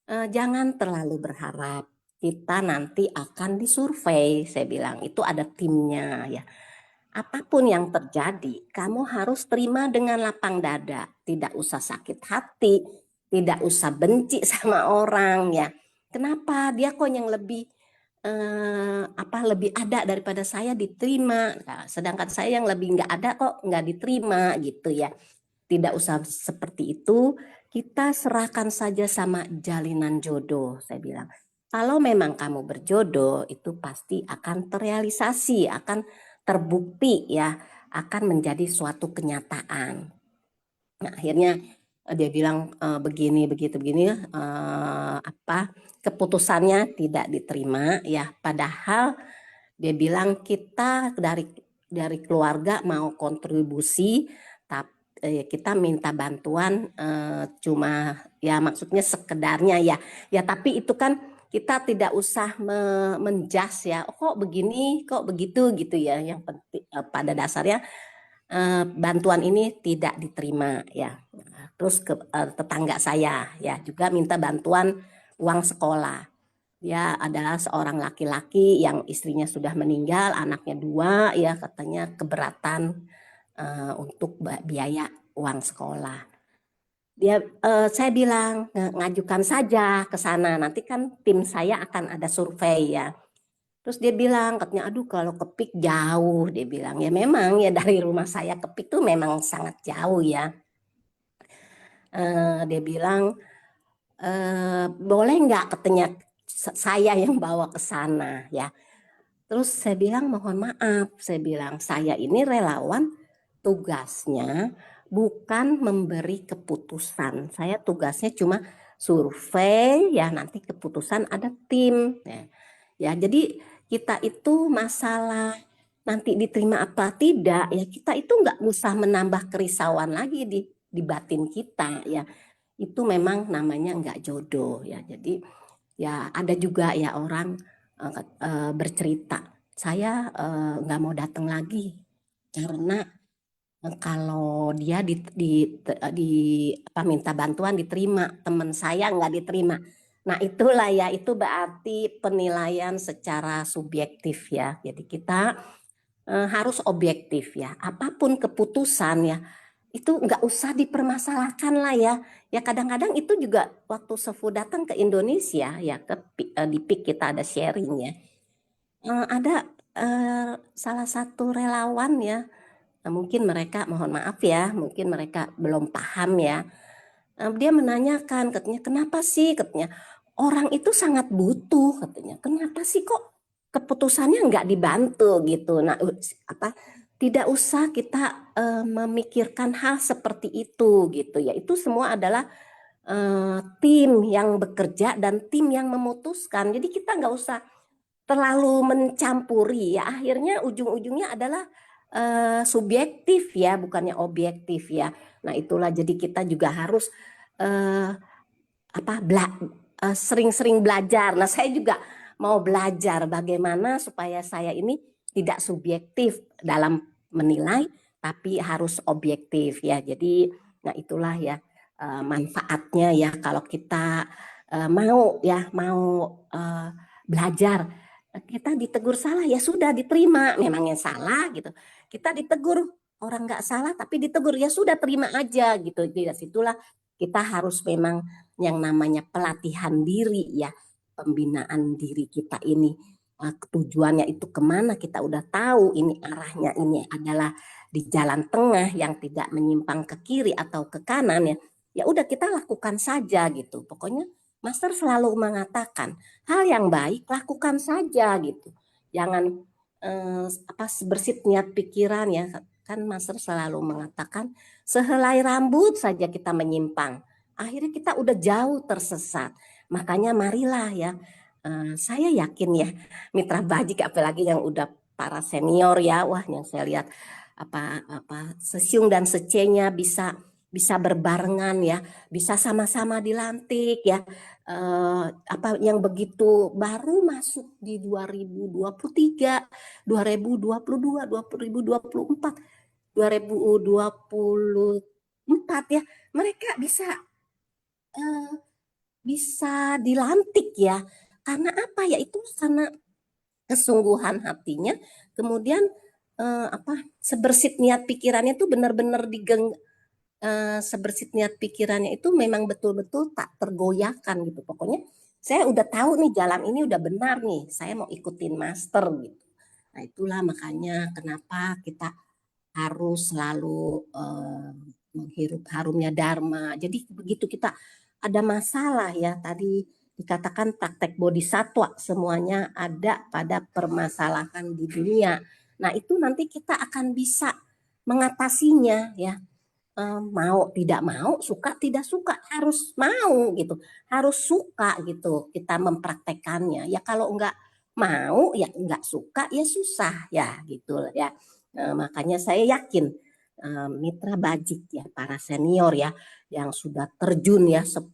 jangan terlalu berharap kita nanti akan disurvei. Saya bilang itu ada timnya ya. Apapun yang terjadi, kamu harus terima dengan lapang dada. Tidak usah sakit hati, tidak usah benci sama orang ya. Kenapa dia kok yang lebih lebih ada daripada saya diterima, nah, sedangkan saya yang lebih nggak ada kok nggak diterima gitu ya. Tidak usah seperti itu, kita serahkan saja sama jalinan jodoh. Saya bilang kalau memang kamu berjodoh itu pasti akan terrealisasi, akan terbukti ya, akan menjadi suatu kenyataan. Nah akhirnya dia bilang begini begitu begini keputusannya tidak diterima ya, padahal dia bilang kita dari keluarga mau kontribusi tapi kita minta bantuan cuma ya maksudnya sekedarnya ya tapi itu kan kita tidak usah menjas ya kok begini kok begitu gitu ya, yang penting pada dasarnya bantuan ini tidak diterima ya. Terus tetangga saya ya juga minta bantuan uang sekolah. Dia adalah seorang laki-laki yang istrinya sudah meninggal, anaknya 2 ya, katanya keberatan untuk biaya uang sekolah. Saya bilang ngajukan saja ke sana, nanti kan tim saya akan ada survei ya. Terus dia bilang katanya aduh kalau ke PIK jauh, dia bilang ya memang ya dari rumah saya ke PIK tuh memang sangat jauh ya. Dia bilang, boleh nggak katanya saya yang bawa ke sana ya. Terus saya bilang mohon maaf, saya bilang saya ini relawan, tugasnya bukan memberi keputusan. Saya tugasnya cuma survei ya, nanti keputusan ada tim ya. Ya, jadi kita itu masalah nanti diterima apa tidak ya, kita itu nggak usah menambah kerisauan lagi di batin kita ya. Itu memang namanya nggak jodoh ya. Jadi ya ada juga ya orang bercerita, saya nggak mau datang lagi karena kalau dia minta bantuan diterima, teman saya nggak diterima. Nah itulah ya, itu berarti penilaian secara subjektif ya. Jadi kita harus objektif ya. Apapun keputusan ya, itu nggak usah dipermasalahkan lah ya. Ya kadang-kadang itu juga waktu Sefu datang ke Indonesia ya, di PIK kita ada sharing ya. Ada salah satu relawan ya. Nah, mungkin mereka, mohon maaf ya, mungkin mereka belum paham ya. Dia menanyakan, katanya, kenapa sih? Katanya, orang itu sangat butuh, katanya. Kenapa sih kok keputusannya nggak dibantu gitu? Nah, tidak usah kita memikirkan hal seperti itu gitu ya. Itu semua adalah tim yang bekerja dan tim yang memutuskan. Jadi kita nggak usah terlalu mencampuri ya. Akhirnya ujung-ujungnya adalah subjektif ya, bukannya objektif ya. Nah itulah, jadi kita juga harus sering-sering belajar. Nah saya juga mau belajar bagaimana supaya saya ini tidak subjektif dalam menilai, tapi harus objektif ya. Jadi nah itulah ya manfaatnya ya kalau kita mau belajar. Kita ditegur salah ya sudah diterima, memangnya salah gitu. Kita ditegur orang nggak salah tapi ditegur ya sudah terima aja gitu. Dari situlah kita harus memang yang namanya pelatihan diri ya, pembinaan diri kita ini. Tujuannya itu kemana kita udah tahu, ini arahnya ini adalah di jalan tengah yang tidak menyimpang ke kiri atau ke kanan ya. Ya udah kita lakukan saja gitu. Pokoknya Master selalu mengatakan hal yang baik lakukan saja gitu. Jangan bersit niat pikiran ya. Kan Master selalu mengatakan sehelai rambut saja kita menyimpang, akhirnya kita udah jauh tersesat. Makanya marilah ya, saya yakin ya mitra bajik apalagi yang udah para senior ya, wah yang saya lihat Sesiung dan Secenya bisa berbarengan ya, bisa sama-sama dilantik ya, yang begitu baru masuk di 2023, 2022, 2024, 2024 ya, mereka bisa dilantik ya. Karena apa ya? Itu karena kesungguhan hatinya, kemudian sebersit niat pikirannya itu benar-benar sebersit niat pikirannya itu memang betul-betul tak tergoyahkan gitu. Pokoknya saya udah tahu nih jalan ini udah benar nih, saya mau ikutin Master gitu. Nah itulah makanya kenapa kita harus selalu menghirup harumnya Dharma. Jadi begitu kita ada masalah ya, tadi dikatakan praktek bodhisatwa semuanya ada pada permasalahan di dunia. Nah itu nanti kita akan bisa mengatasinya ya. Mau tidak mau, suka tidak suka, harus mau gitu, harus suka gitu kita mempraktekannya ya. Kalau enggak mau ya enggak suka ya susah ya gitu ya. Makanya saya yakin mitra bajik ya, para senior ya yang sudah terjun ya 10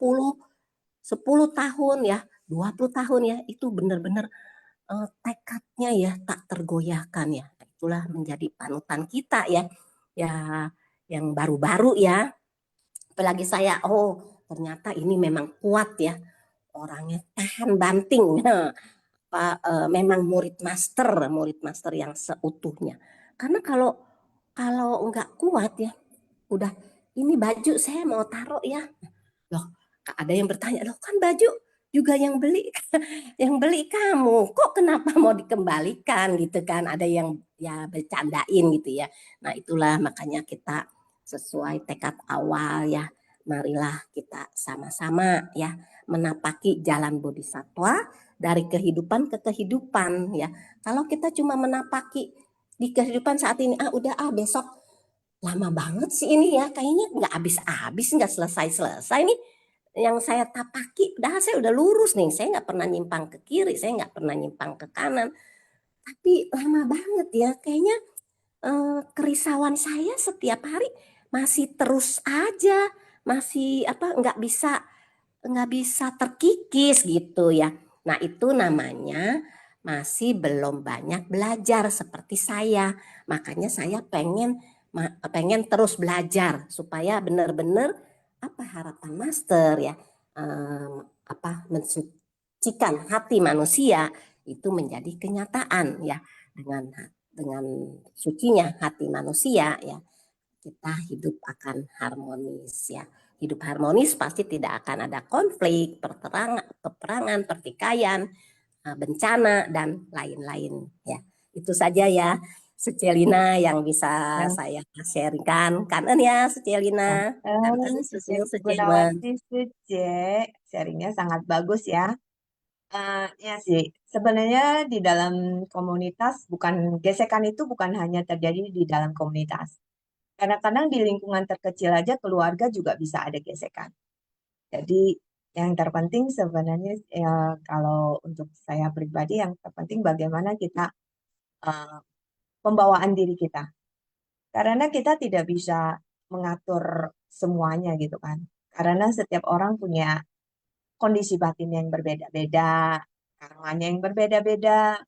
tahun ya, 20 tahun ya, itu benar-benar tekadnya ya tak tergoyahkan ya. Itulah menjadi panutan kita ya. Ya yang baru-baru ya. Apalagi saya, ternyata ini memang kuat ya. Orangnya tahan banting. Memang murid master yang seutuhnya. Karena kalau nggak kuat ya, udah ini baju saya mau taruh ya. Loh, ada yang bertanya, loh kan baju juga yang beli kamu, kok kenapa mau dikembalikan gitu kan? Ada yang ya bercandain gitu ya. Nah itulah makanya kita sesuai tekad awal ya, marilah kita sama-sama ya menapaki jalan bodhisattva dari kehidupan ke kehidupan ya. Kalau kita cuma menapaki di kehidupan saat ini, udah besok, lama banget sih ini ya, kayaknya nggak habis-habis, nggak selesai-selesai nih yang saya tapaki, padahal saya udah lurus nih, saya nggak pernah nyimpang ke kiri, saya nggak pernah nyimpang ke kanan, tapi lama banget ya, kayaknya kerisauan saya setiap hari masih terus aja, masih nggak bisa terkikis gitu ya. Nah itu namanya masih belum banyak belajar seperti saya. Makanya saya pengen terus belajar supaya benar-benar harapan master ya, mensucikan hati manusia itu menjadi kenyataan ya. Dengan sucinya hati manusia ya, kita hidup akan harmonis ya. Hidup harmonis pasti tidak akan ada konflik, peperangan, pertikaian, bencana dan lain-lain ya. Itu saja ya, Sucelina yang bisa Ya. saya sharingkan. Kanen ya Sucelina. Kanen Suci Suci Gunawati Suci, sharingnya sangat bagus ya. Ya sih, sebenarnya di dalam komunitas gesekan itu bukan hanya terjadi di dalam komunitas. Kadang-kadang di lingkungan terkecil aja keluarga juga bisa ada gesekan. Jadi yang terpenting sebenarnya ya, kalau untuk saya pribadi yang terpenting bagaimana kita pembawaan diri kita. Karena kita tidak bisa mengatur semuanya gitu kan. Karena setiap orang punya kondisi batin yang berbeda-beda, karmanya yang berbeda-beda,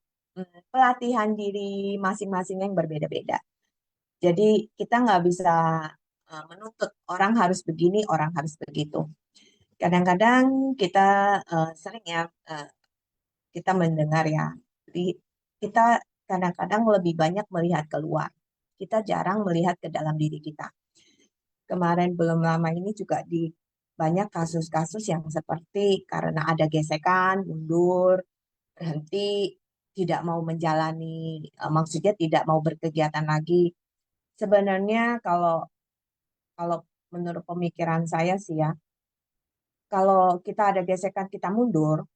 pelatihan diri masing-masing yang berbeda-beda. Jadi kita nggak bisa menuntut orang harus begini, orang harus begitu. Kadang-kadang kita sering ya, kita mendengar ya, kita kadang-kadang lebih banyak melihat keluar. Kita jarang melihat ke dalam diri kita. Kemarin belum lama ini juga di banyak kasus-kasus yang seperti karena ada gesekan, mundur, berhenti, tidak mau menjalani, maksudnya tidak mau berkegiatan lagi. Sebenarnya kalau kalau menurut pemikiran saya sih ya, kalau kita ada gesekan, kita mundur,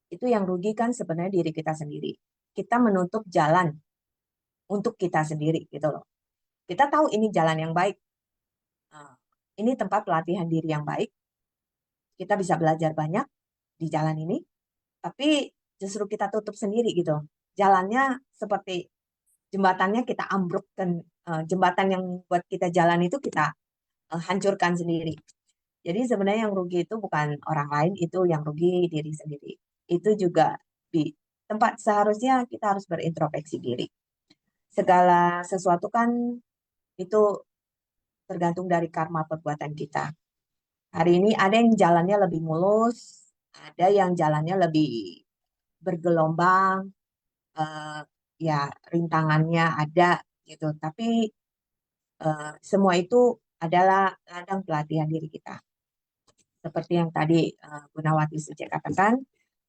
itu yang rugi kan sebenarnya diri kita sendiri. Kita menutup jalan untuk kita sendiri gitu loh. Kita tahu ini jalan yang baik. Ini tempat pelatihan diri yang baik. Kita bisa belajar banyak di jalan ini, tapi justru kita tutup sendiri gitu. Jalannya seperti jembatannya kita ambrukkan, jembatan yang buat kita jalan itu kita hancurkan sendiri. Jadi sebenarnya yang rugi itu bukan orang lain, itu yang rugi diri sendiri. Itu juga di tempat seharusnya kita harus berintrospeksi diri. Segala sesuatu kan itu tergantung dari karma perbuatan kita. Hari ini ada yang jalannya lebih mulus, ada yang jalannya lebih bergelombang, ya rintangannya ada gitu. Tapi semua itu adalah ladang pelatihan diri kita. Seperti yang tadi Gunawati Suci katakan,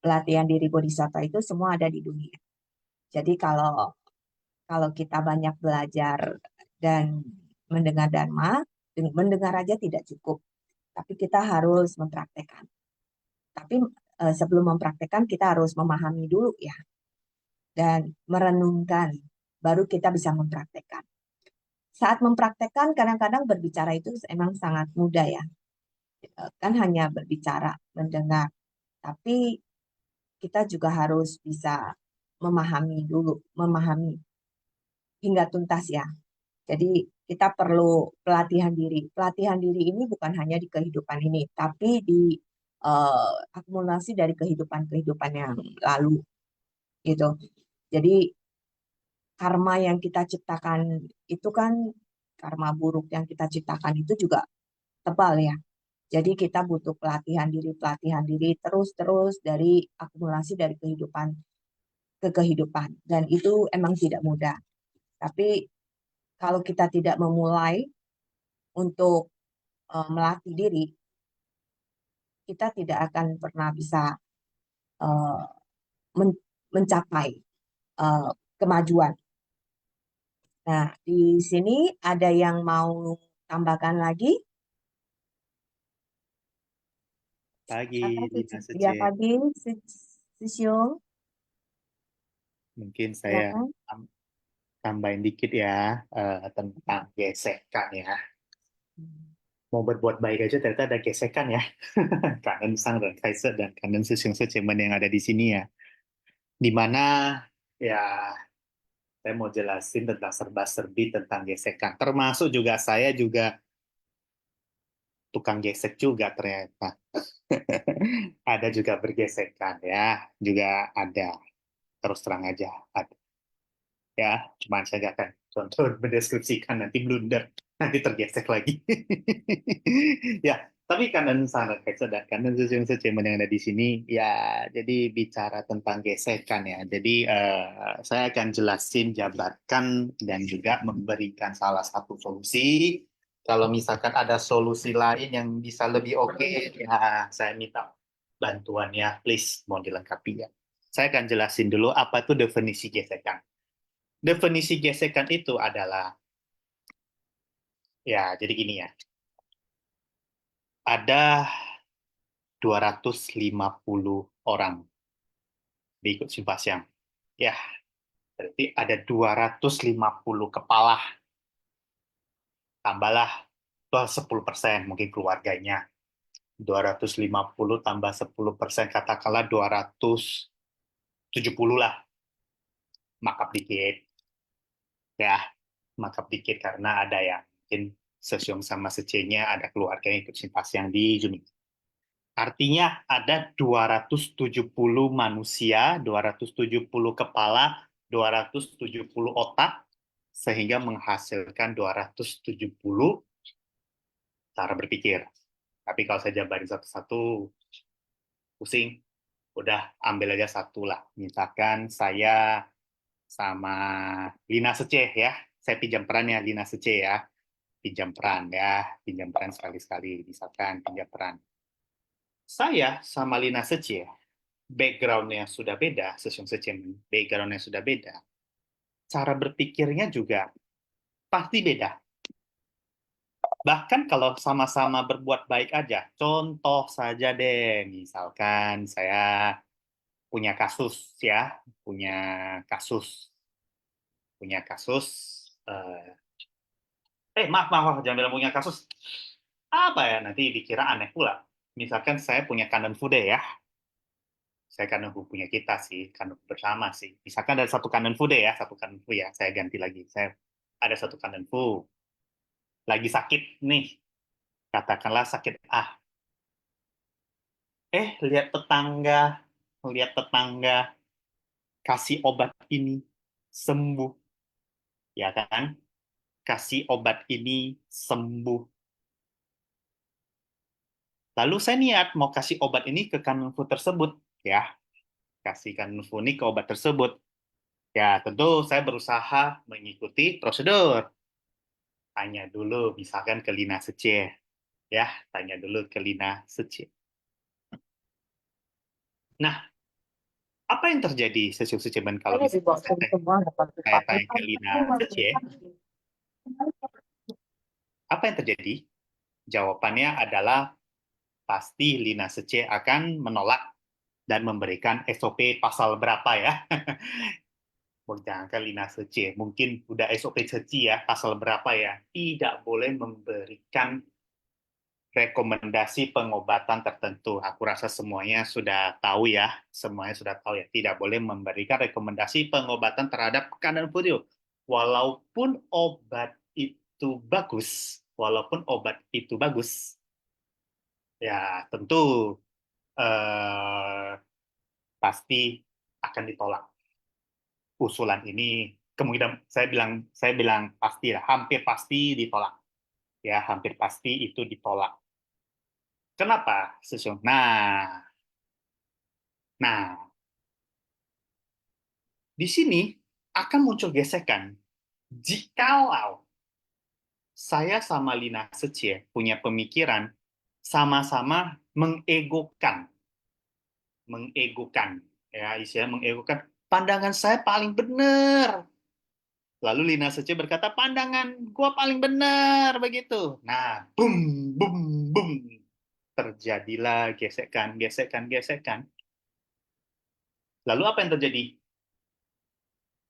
pelatihan diri bodhisattva itu semua ada di dunia. Jadi kalau kita banyak belajar dan mendengar dharma, mendengar aja tidak cukup, tapi kita harus mempraktekkan. Tapi sebelum mempraktekkan kita harus memahami dulu ya, dan merenungkan, baru kita bisa mempraktekkan. Saat mempraktekkan kadang-kadang berbicara itu emang sangat mudah ya, kan hanya berbicara, mendengar, tapi kita juga harus bisa memahami dulu, memahami hingga tuntas ya. Jadi kita perlu pelatihan diri. Pelatihan diri ini bukan hanya di kehidupan ini, tapi di akumulasi dari kehidupan-kehidupan yang lalu gitu. Jadi karma yang kita ciptakan itu kan, karma buruk yang kita ciptakan itu juga tebal ya. Jadi kita butuh pelatihan diri terus-terus dari akumulasi dari kehidupan ke kehidupan. Dan itu emang tidak mudah. Tapi kalau kita tidak memulai untuk melatih diri, kita tidak akan pernah bisa uh, mencapai kemajuan. Nah, di sini ada yang mau tambahkan lagi? Pagi, Lina Ya, Sece. pagi, Sisyong. Mungkin saya Silakan. tambahin dikit ya tentang gesekan ya. Mau berbuat baik aja ternyata ada gesekan ya. Kanan Sang dan Kaiser dan kanan Sisyong Secemen yang ada di sini ya. Dimana ya saya mau jelasin tentang serba-serbi tentang gesekan. Termasuk juga saya juga tukang gesek juga ternyata. Ada juga bergesekan ya. Juga ada. Terus terang aja. Ada. Ya, cuman saya nggak akan contoh mendeskripsikan nanti blunder, nanti tergesek lagi. Ya, tapi kanan sana dan kanan yang yang ada di sini, ya, jadi bicara tentang gesekan ya. Jadi saya akan jelasin, jabarkan, dan juga memberikan salah satu solusi. Kalau misalkan ada solusi lain yang bisa lebih oke, ya saya minta bantuan ya, please, mau dilengkapi ya. Saya akan jelasin dulu apa itu definisi gesekan. Definisi gesekan itu adalah, ya jadi gini ya, ada 250 orang di ikut Simpasyang. Ya, berarti ada 250 kepala. Tambahlah 10% mungkin keluarganya. 250 tambah 10%, katakanlah 270 lah. Makap dikit. Ya, makap dikit karena ada yang mungkin Sesyong sama Secenya ada keluarga yang ikut Simpasyang di Juni. Artinya ada 270 manusia, 270 kepala, 270 otak, sehingga menghasilkan 270 cara berpikir. Tapi kalau saya jabarin satu-satu, pusing. Udah, ambil aja satu lah. Misalkan saya sama Lina Sece ya. Saya pinjam peran ya, Lina Sece ya. Pinjam peran ya, pinjam peran sekali-sekali. Misalkan pinjam peran. Saya sama Lina Sece, background-nya sudah beda, Sesyong Secemen, background-nya sudah beda, cara berpikirnya juga pasti beda. Bahkan kalau sama-sama berbuat baik aja, contoh saja deh, misalkan saya punya kasus ya, punya kasus, maaf, jangan bilang punya kasus, apa ya, nanti dikira aneh pula. Misalkan saya punya kanan fude ya, saya kanan fu punya kita sih, kanan fu bersama sih. Misalkan ada satu kanan fu deh ya, satu kanan fu ya, saya ganti lagi. Saya ada satu kanan fu, lagi sakit nih, katakanlah sakit lihat tetangga kasih obat ini sembuh, ya kan? Kasih obat ini sembuh. Lalu saya niat mau kasih obat ini ke kanan fu tersebut, ya, kasih kanan fu ini ke obat tersebut. Ya, tentu saya berusaha mengikuti prosedur. Tanya dulu misalkan ke Lina Sece ya, tanya dulu ke Lina Sece. Nah, apa yang terjadi Sesyong Secemen kalau saya tanya ke Lina Sece, apa yang terjadi? Jawabannya adalah pasti Lina Sece akan menolak dan memberikan SOP pasal berapa ya. Jangan Lina Sece, mungkin udah SOP Sece ya, pasal berapa ya, tidak boleh memberikan rekomendasi pengobatan tertentu. Aku rasa semuanya sudah tahu ya, tidak boleh memberikan rekomendasi pengobatan terhadap kanan fudio. Walaupun obat itu bagus, ya tentu pasti akan ditolak. Usulan ini kemungkinan saya bilang pasti lah, hampir pasti ditolak. Ya, hampir pasti itu ditolak. Kenapa, Sesyong? Nah, di sini akan muncul gesekan. Jikalau saya sama Lina Sece punya pemikiran sama-sama mengegokan, ya, istilah mengegokan. Pandangan saya paling benar. Lalu Lina Sece berkata, pandangan gua paling benar begitu. Nah, boom, boom, boom. terjadilah gesekan, gesekan, gesekan. Lalu apa yang terjadi?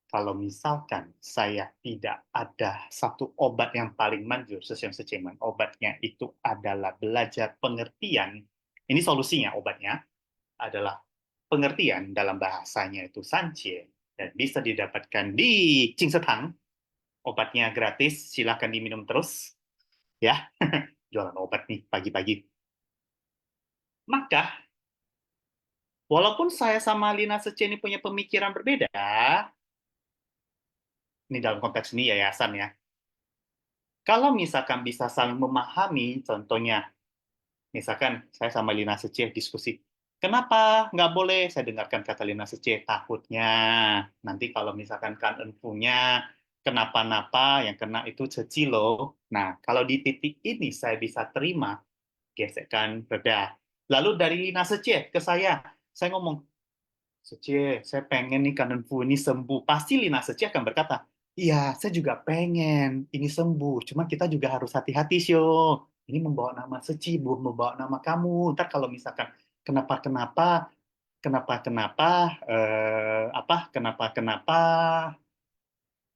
Kalau misalkan saya tidak ada satu obat yang paling manjur, sesuai seceman, obatnya itu adalah belajar pengertian. Ini solusinya, obatnya adalah pengertian, dalam bahasanya itu sanjie, dan bisa didapatkan di Jingsetang. Obatnya gratis, silahkan diminum terus. Ya, jualan obat nih pagi-pagi. Maka, walaupun saya sama Lina Sece ini punya pemikiran berbeda, ini dalam konteks ini yayasan ya, kalau misalkan bisa saling memahami, contohnya, misalkan saya sama Lina Sece diskusi, kenapa nggak boleh? Saya dengarkan kata Lina Sece, takutnya nanti kalau misalkan kan punya kenapa-napa, yang kena itu Ceci loh. Nah, kalau di titik ini saya bisa terima, gesekan reda. Lalu dari Lina Sece ke saya ngomong, Sece, saya pengen nih kanan fu ini sembuh. Pasti Lina Sece akan berkata, iya, saya juga pengen ini sembuh. Cuma kita juga harus hati-hati, Sio. Ini membawa nama Seci, belum membawa nama kamu. Ntar kalau misalkan kenapa-kenapa, kenapa-kenapa,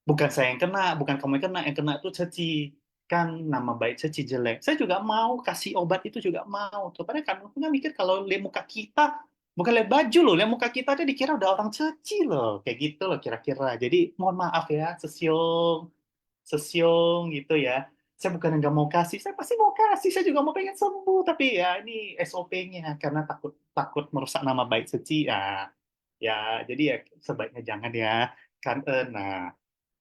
bukan saya yang kena, bukan kamu yang kena itu Ceci. Kan nama baik Ceci jelek. Saya juga mau kasih obat itu juga mau. Tuh, padahal kamu punya mikir kalau lihat muka kita, bukan lihat baju loh, lihat muka kita aja dikira udah orang Ceci loh. Kayak gitu loh kira-kira. Jadi mohon maaf ya, sesiong, sesiong gitu ya. Saya bukan yang nggak mau kasih, saya pasti mau kasih. Saya juga mau pengen sembuh, tapi ya ini SOP-nya karena takut takut merusak nama baik Ceci. Ya, ya jadi ya sebaiknya jangan ya. Kan, nah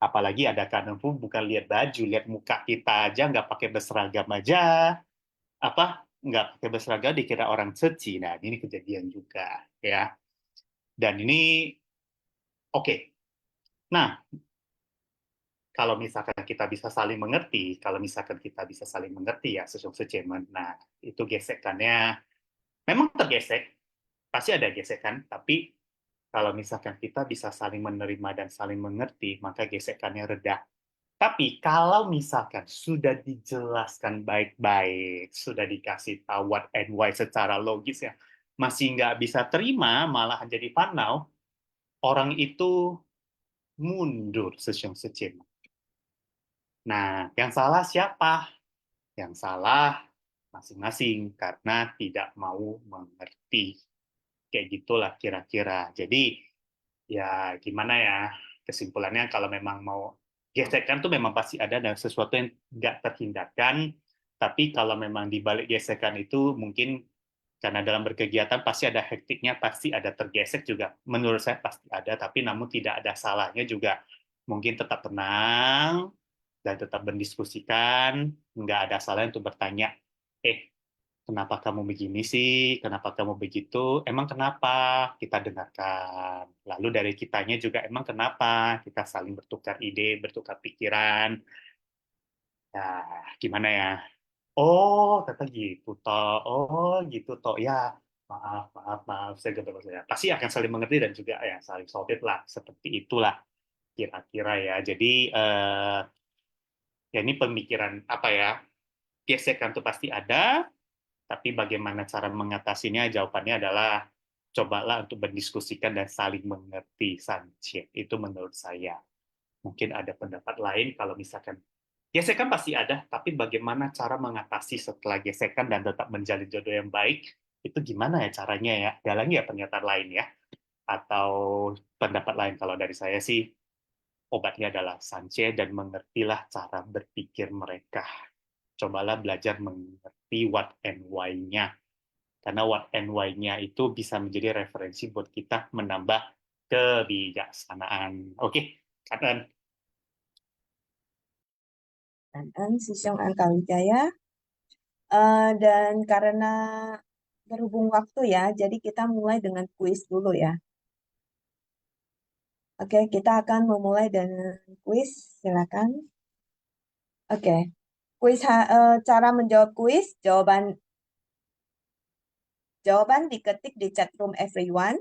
apalagi ada kadang pun bukan lihat baju, lihat muka kita aja nggak pakai berseragam aja, apa nggak pakai berseragam dikira orang Ceci. Nah ini kejadian juga ya. Dan ini oke. Nah kalau misalkan kita bisa saling mengerti, kalau misalkan kita bisa saling mengerti ya sesungguhnya, nah itu gesekannya memang tergesek, pasti ada gesekan, tapi kalau misalkan kita bisa saling menerima dan saling mengerti, maka gesekannya reda. Tapi kalau misalkan sudah dijelaskan baik-baik, sudah dikasih tahu what and why secara logis ya, masih nggak bisa terima, malahan jadi panau, orang itu mundur sesungguhnya. Nah, yang salah siapa? Yang salah masing-masing karena tidak mau mengerti. Kayak gitulah kira-kira. Jadi ya gimana ya, kesimpulannya kalau memang mau gesekan tuh memang pasti ada dan sesuatu yang nggak terhindarkan, tapi kalau memang dibalik gesekan itu mungkin karena dalam berkegiatan pasti ada hektiknya, pasti ada tergesek juga, menurut saya pasti ada, tapi namun tidak ada salahnya juga mungkin tetap tenang dan tetap mendiskusikan, nggak ada salahnya untuk bertanya, kenapa kamu begini sih? Kenapa kamu begitu? Emang kenapa? Kita dengarkan. Lalu dari kitanya juga emang kenapa? Kita saling bertukar ide, bertukar pikiran. Nah, gimana ya? Oh, kata gitu toh. Oh, gitu toh. Ya, maaf, maaf, maaf. Saya gagal saya. Pasti akan saling mengerti dan juga ya saling solid lah. Seperti itulah kira-kira ya. Jadi ya ini pemikiran apa ya? Gesekan itu pasti ada, tapi bagaimana cara mengatasinya? Jawabannya adalah cobalah untuk berdiskusikan dan saling mengerti saja. Itu menurut saya. Mungkin ada pendapat lain kalau misalkan gesekan pasti ada, tapi bagaimana cara mengatasi setelah gesekan dan tetap menjalin jodoh yang baik, itu gimana ya caranya ya? Ada lagi ya pernyataan lain ya? Atau pendapat lain kalau dari saya sih, obatnya adalah sance dan mengertilah cara berpikir mereka. Cobalah belajar mengerti what and why-nya. Karena what and why-nya itu bisa menjadi referensi buat kita menambah kebijaksanaan. Oke, Karen. Dan Sisyong Angkawijaya. Dan karena berhubung waktu ya, jadi kita mulai dengan kuis dulu ya. Oke, kita akan memulai dengan kuis. Silakan. Oke, kuis cara menjawab kuis, jawaban diketik di chat room everyone.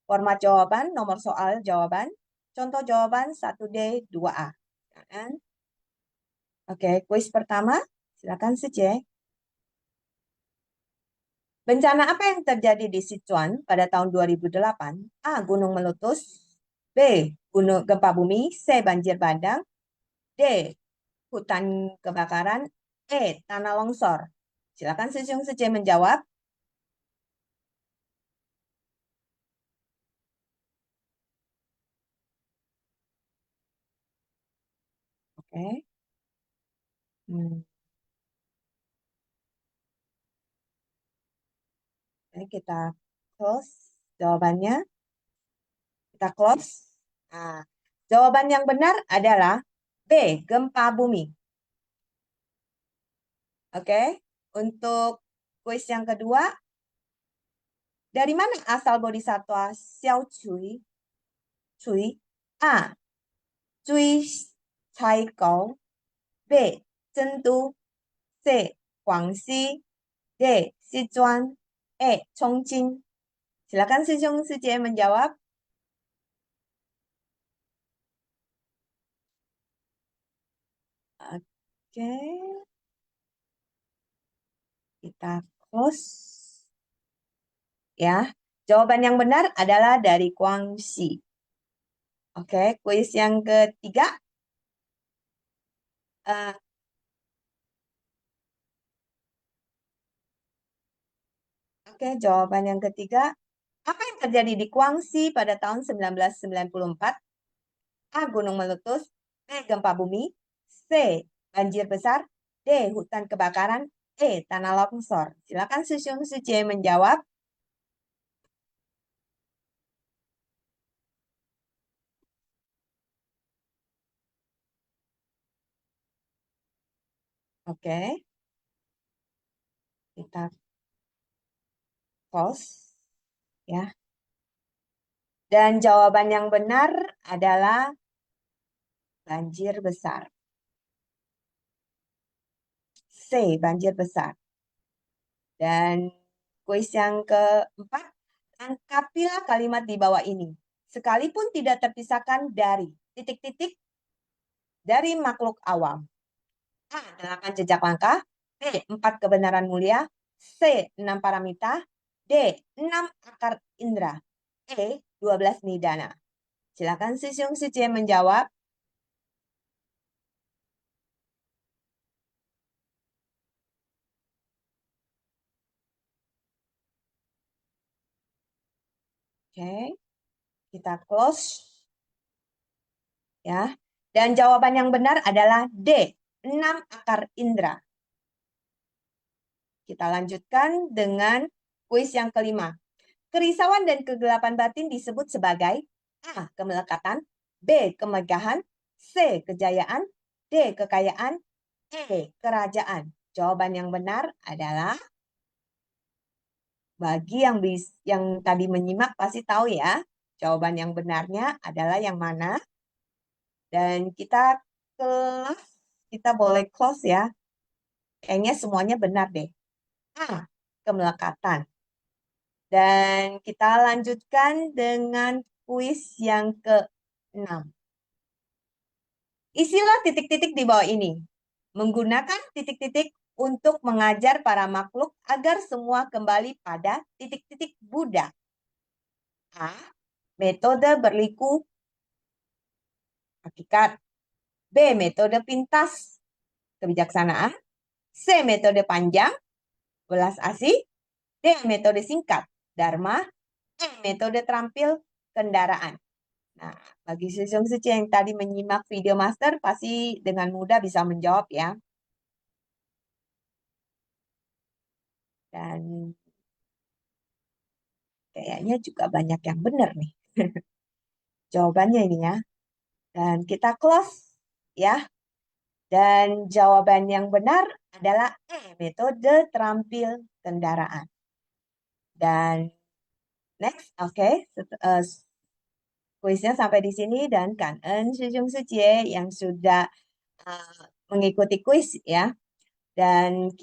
Format jawaban, nomor soal jawaban, contoh jawaban 1D, 2A. Silakan. Oke, kuis pertama, silakan Sece. Bencana apa yang terjadi di Sichuan pada tahun 2008? A. Gunung meletus. B. Gunung gempa bumi. C. Banjir bandang. D. Hutan kebakaran. E. Tanah longsor. Silakan Sejong Sece menjawab. Oke. Oke, kita close jawabannya. Kita close. Nah, jawaban yang benar adalah B. Gempa bumi. Oke, untuk kuis yang kedua, dari mana asal bodhisatwa Xiao Cui? A. Cui Cai Gou. B. Zhengdu. C. Guangxi. D. Sichuan. E. Chongqing. Silakan Sejong Sije menjawab. Oke. Kita close. Ya, jawaban yang benar adalah dari Guangxi. Oke, kuis yang ketiga. Oke, jawaban yang ketiga. Apa yang terjadi di Guangxi pada tahun 1994? A. Gunung meletus. B. Gempa bumi. C. Banjir besar. D. Hutan kebakaran. E. Tanah longsor. Silakan Sejong Sije menjawab. Oke. Kita pause. Ya. Dan jawaban yang benar adalah banjir besar. C. Banjir besar. Dan kuis yang keempat, lengkapilah kalimat di bawah ini. Sekalipun tidak terpisahkan dari titik-titik dari makhluk awam. A. 8 jejak langkah. B. 4 kebenaran mulia. C. 6 paramita. D. 6 akar indera. E. 12 nidana. Silakan Sejong Sije menjawab. Oke, kita close. Ya. Dan jawaban yang benar adalah D. 6 akar indera. Kita lanjutkan dengan kuis yang kelima. Kerisauan dan kegelapan batin disebut sebagai A. Kemelekatan. B. Kemegahan. C. Kejayaan. D. Kekayaan. E. Kerajaan. Jawaban yang benar adalah, bagi yang tadi menyimak pasti tahu ya, jawaban yang benarnya adalah yang mana. Dan kita boleh close ya. Kayaknya semuanya benar deh. A. Kemelekatan. Dan kita lanjutkan dengan kuis yang ke-6. Isilah titik-titik di bawah ini. Menggunakan titik-titik untuk mengajar para makhluk agar semua kembali pada titik-titik Buddha. A. Metode berliku hakikat. B. Metode pintas kebijaksanaan. C. Metode panjang belas asih. D. Metode singkat dharma. E. Metode terampil kendaraan. Nah, bagi Sejong Sije yang tadi menyimak video master pasti dengan mudah bisa menjawab ya. Dan kayaknya juga banyak yang benar nih. Jawabannya ini ya. Dan kita close ya. Dan jawaban yang benar adalah E. Metode terampil kendaraan. Dan next, oke. Kuisnya sampai di sini dan Kanen Sejong Sije yang sudah mengikuti kuis ya. Dan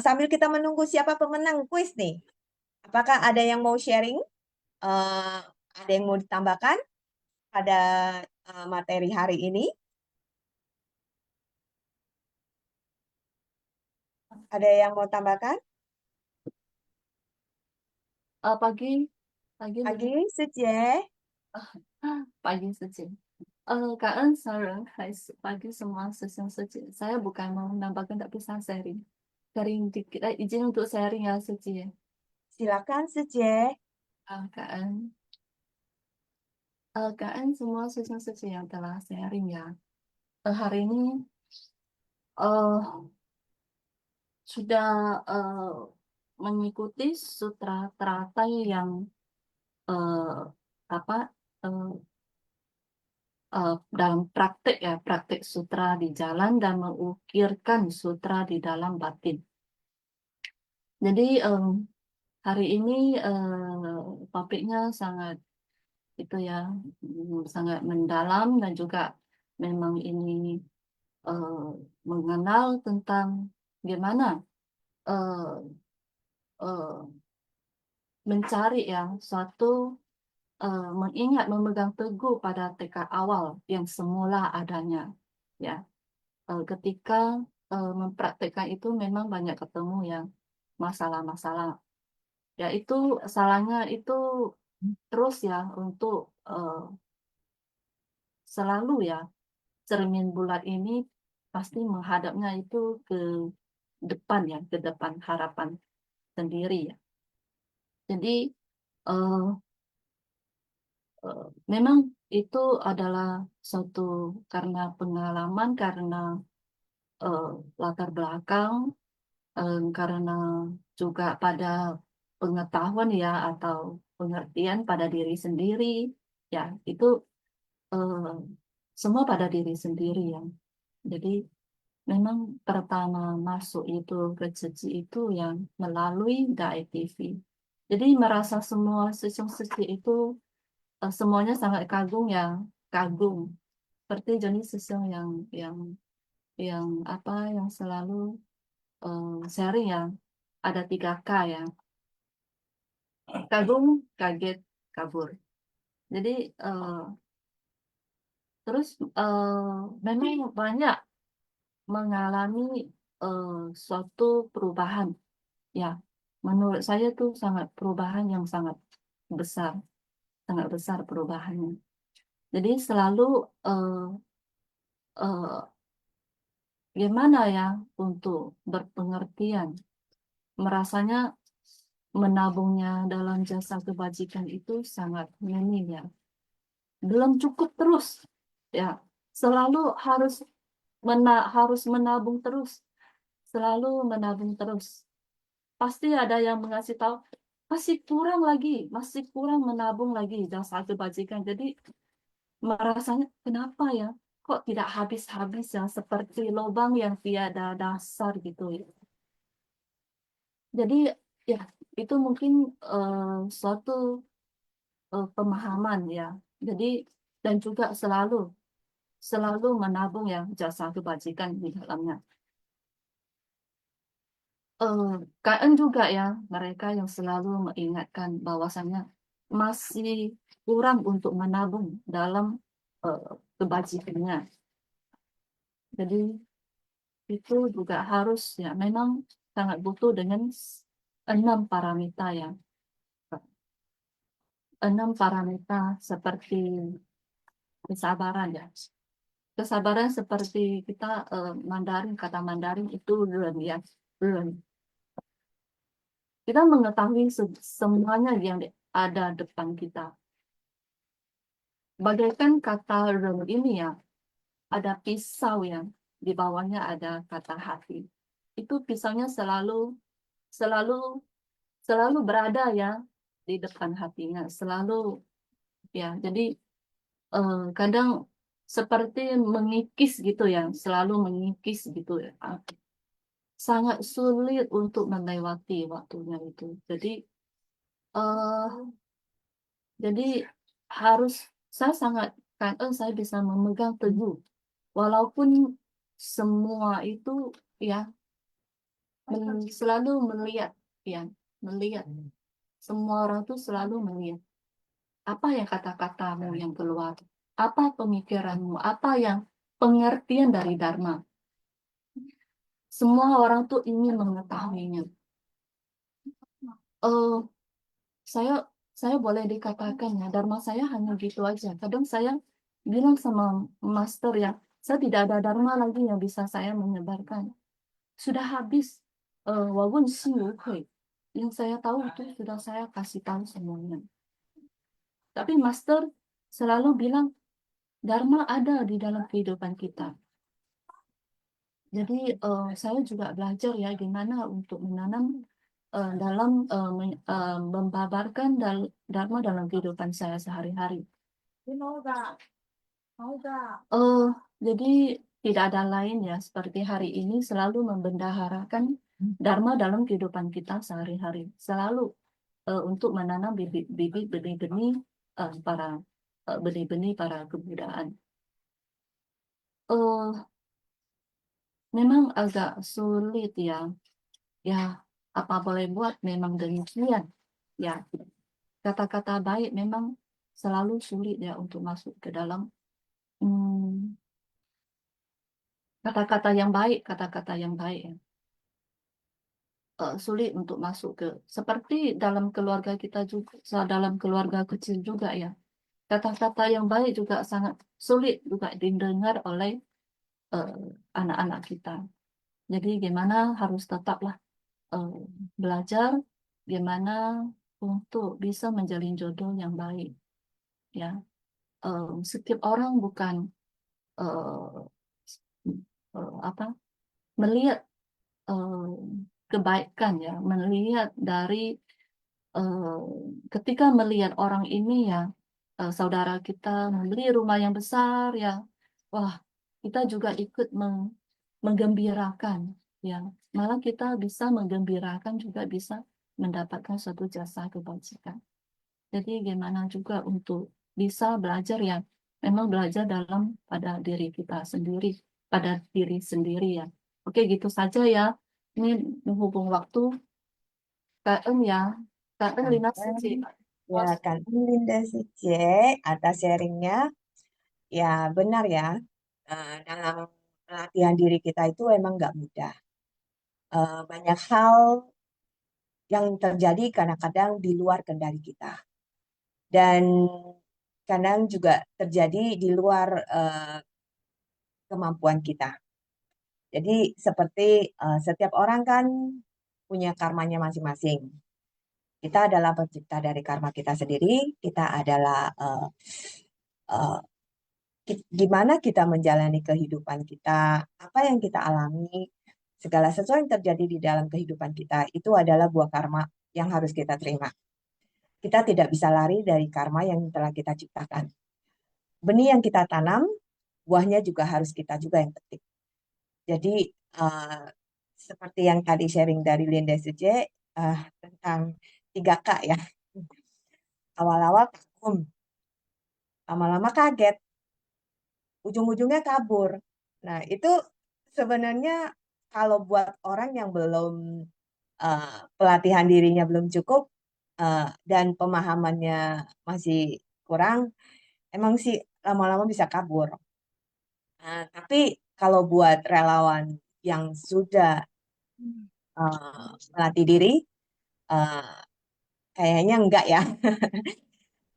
sambil kita menunggu siapa pemenang kuis nih, apakah ada yang mau sharing? Ada yang mau ditambahkan pada materi hari ini? Ada yang mau tambahkan? Pagi, pagi Pagi, lebih Sejie. pagi saja. Kak Ern, Sarah, hai pagi semua sesang saja. Saya bukan mau menambahkan tapi saya sharing. Sharing dikit, izin untuk sharing ya saja. Silakan, Sejie. Kak Ern, Kak Ern semua sesang saja yang telah sharing ya. Hari ini eh sudah mengikuti sutra teratai yang eh, apa eh, dalam praktek ya, praktek sutra di jalan dan mengukirkan sutra di dalam batin. Jadi hari ini topiknya sangat itu ya, sangat mendalam dan juga memang ini eh, mengenal tentang gimana eh, eh, mencari ya suatu mengingat memegang teguh pada tekad awal yang semula adanya ya. Ketika mempraktekkan itu memang banyak ketemu yang masalah-masalah. Ya itu salahnya itu terus ya untuk selalu ya cermin bulat ini pasti menghadapnya itu ke depan ya, ke depan harapan sendiri ya. Jadi eh, memang itu adalah suatu karena pengalaman, karena eh, latar belakang, karena juga pada pengetahuan ya atau pengertian pada diri sendiri ya itu eh, semua pada diri sendiri ya. Jadi memang pertama masuk itu ke Ceci itu yang melalui Dai TV. Jadi merasa semua sesi itu semuanya sangat kagum ya, kagum. Seperti Joni Sesong yang apa yang selalu sharing ya, ada 3K ya, kagum, kaget, kabur. Jadi terus memang banyak mengalami suatu perubahan ya. Menurut saya tuh sangat perubahan yang sangat besar perubahannya. Jadi selalu eh, eh, gimana ya untuk berpengertian, merasanya menabungnya dalam jasa kebajikan itu sangat minim ya. Belum cukup terus ya. Selalu harus menabung terus, selalu menabung terus. Pasti ada yang mengasih tahu masih kurang menabung lagi jasa kebajikan. Jadi merasanya kenapa ya? Kok tidak habis-habis ya seperti lubang yang tiada dasar gitu ya. Jadi ya itu mungkin suatu pemahaman ya. Jadi dan juga selalu menabung ya jasa kebajikan di dalamnya. KN juga ya mereka yang selalu mengingatkan bahwasannya masih kurang untuk menabung dalam kebajikannya. Jadi itu juga harus ya memang sangat butuh dengan 6 paramita ya. 6 paramita seperti kesabaran ya. Kesabaran seperti kita Mandarin, kata Mandarin itu ren ya. Ren. Kita mengetahui semuanya yang ada depan kita. Bagaikan kata ren ini ya, ada pisau yang di bawahnya ada kata hati. Itu pisaunya selalu selalu berada ya di depan hatinya, selalu ya. Jadi kadang seperti mengikis gitu ya, selalu mengikis gitu ya. Sangat sulit untuk melewati waktunya itu. Eh, jadi harus saya sangat kangen saya bisa memegang teguh, walaupun semua itu ya selalu melihat ya melihat semua orang tuh selalu melihat apa yang kata-katamu yang keluar, apa pemikiranmu, apa yang pengertian dari Dharma. Semua orang tuh ingin mengetahuinya. saya boleh dikatakan ya, dharma saya hanya gitu aja. Kadang saya bilang sama master ya, saya tidak ada dharma lagi yang bisa saya menyebarkan. Sudah habis, walaupun yang saya tahu itu sudah saya kasih tahu semuanya. Tapi master selalu bilang, dharma ada di dalam kehidupan kita. Jadi saya juga belajar ya gimana untuk menanam dalam membabarkan dharma dalam kehidupan saya sehari-hari. Jadi tidak ada lain ya seperti hari ini selalu membendaharakan dharma dalam kehidupan kita sehari-hari. Selalu untuk menanam bibit-bibit benih-benih para benih-benih para kebudayaan. Memang agak sulit ya. Ya, apa boleh buat memang demikian. Ya, kata-kata baik memang selalu sulit ya untuk masuk ke dalam kata-kata yang baik, kata-kata yang baik ya. Sulit untuk masuk ke seperti dalam keluarga kita juga, dalam keluarga kecil juga ya. Kata-kata yang baik juga sangat sulit juga didengar oleh anak-anak kita. Jadi gimana harus tetaplah belajar gimana untuk bisa menjalin jodoh yang baik ya. Setiap orang bukan melihat kebaikan ya, melihat dari ketika melihat orang ini ya, saudara kita membeli rumah yang besar ya, wah kita juga ikut menggembirakan ya, malah kita bisa menggembirakan juga bisa mendapatkan suatu jasa kebajikan. Jadi gimana juga untuk bisa belajar ya, memang belajar dalam pada diri kita sendiri, pada diri sendiri ya. Oke gitu saja ya. Ini menghubung waktu. Kak Em ya, Kak Em Lina Suci. Ya, kan Linda Sice atas sharingnya. Ya, benar ya. Dalam latihan diri kita itu emang nggak mudah. Banyak hal yang terjadi kadang-kadang di luar kendali kita. Dan kadang juga terjadi di luar kemampuan kita. Jadi seperti setiap orang kan punya karmanya masing-masing. Kita adalah pencipta dari karma kita sendiri. Kita adalah gimana kita menjalani kehidupan kita, apa yang kita alami, segala sesuatu yang terjadi di dalam kehidupan kita itu adalah buah karma yang harus kita terima. Kita tidak bisa lari dari karma yang telah kita ciptakan. Benih yang kita tanam, buahnya juga harus kita juga yang petik. Jadi seperti yang tadi sharing dari Linda Suce tentang 3K ya. Awal-awal kagum, lama-lama kaget, ujung-ujungnya kabur. Nah, itu sebenarnya kalau buat orang yang belum pelatihan dirinya belum cukup dan pemahamannya masih kurang, emang sih lama-lama bisa kabur. Tapi kalau buat relawan yang sudah melatih diri, kayaknya enggak ya.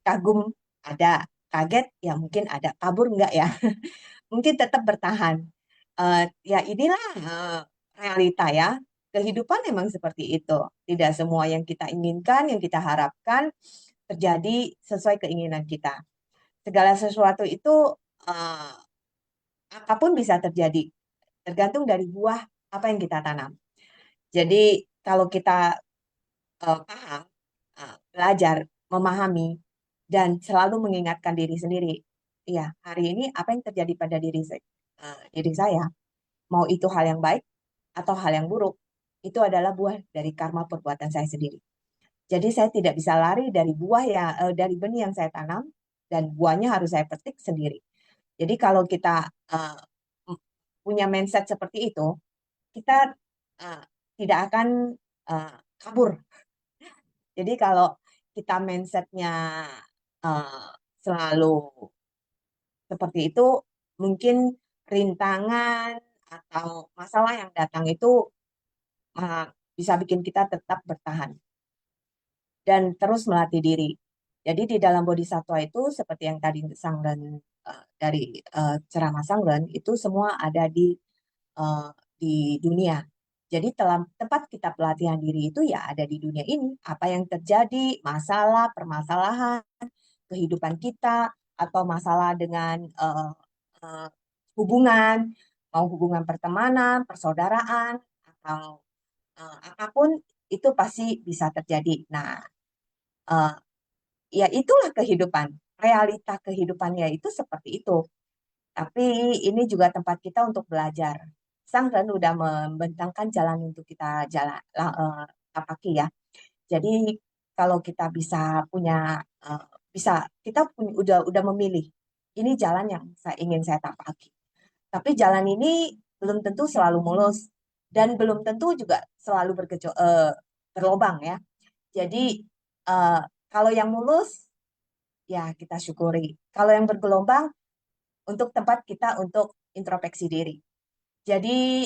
Kagum ada, kaget ya mungkin ada, kabur enggak ya. Mungkin tetap bertahan. Ya inilah realita ya. Kehidupan memang seperti itu. Tidak semua yang kita inginkan, yang kita harapkan terjadi sesuai keinginan kita. Segala sesuatu itu apapun bisa terjadi. Tergantung dari buah apa yang kita tanam. Jadi kalau kita paham, belajar, memahami, dan selalu mengingatkan diri sendiri, ya hari ini apa yang terjadi pada diri saya, mau itu hal yang baik atau hal yang buruk, itu adalah buah dari karma perbuatan saya sendiri. Jadi saya tidak bisa lari dari buah ya dari benih yang saya tanam dan buahnya harus saya petik sendiri. Jadi kalau kita punya mindset seperti itu, kita tidak akan kabur. Jadi kalau kita mindsetnya selalu seperti itu, mungkin rintangan atau masalah yang datang itu bisa bikin kita tetap bertahan. dan terus melatih diri. Jadi di dalam Bodhisattva itu seperti yang tadi Sangren dari ceramah Sangren itu semua ada di dunia. Jadi tempat kita pelatihan diri itu ya ada di dunia ini. Apa yang terjadi, masalah, permasalahan, kehidupan kita, atau masalah dengan hubungan, mau hubungan pertemanan, persaudaraan, atau apapun itu pasti bisa terjadi. Nah, ya itulah kehidupan. Realita kehidupannya itu seperti itu. Tapi ini juga tempat kita untuk belajar. Sangren udah membentangkan jalan untuk kita tapaki ya. Jadi kalau kita bisa punya kita udah memilih ini jalan yang ingin saya tapaki. Tapi jalan ini belum tentu selalu mulus dan belum tentu juga selalu berlobang ya. Jadi kalau yang mulus ya kita syukuri. Kalau yang bergelombang untuk tempat kita untuk introspeksi diri. Jadi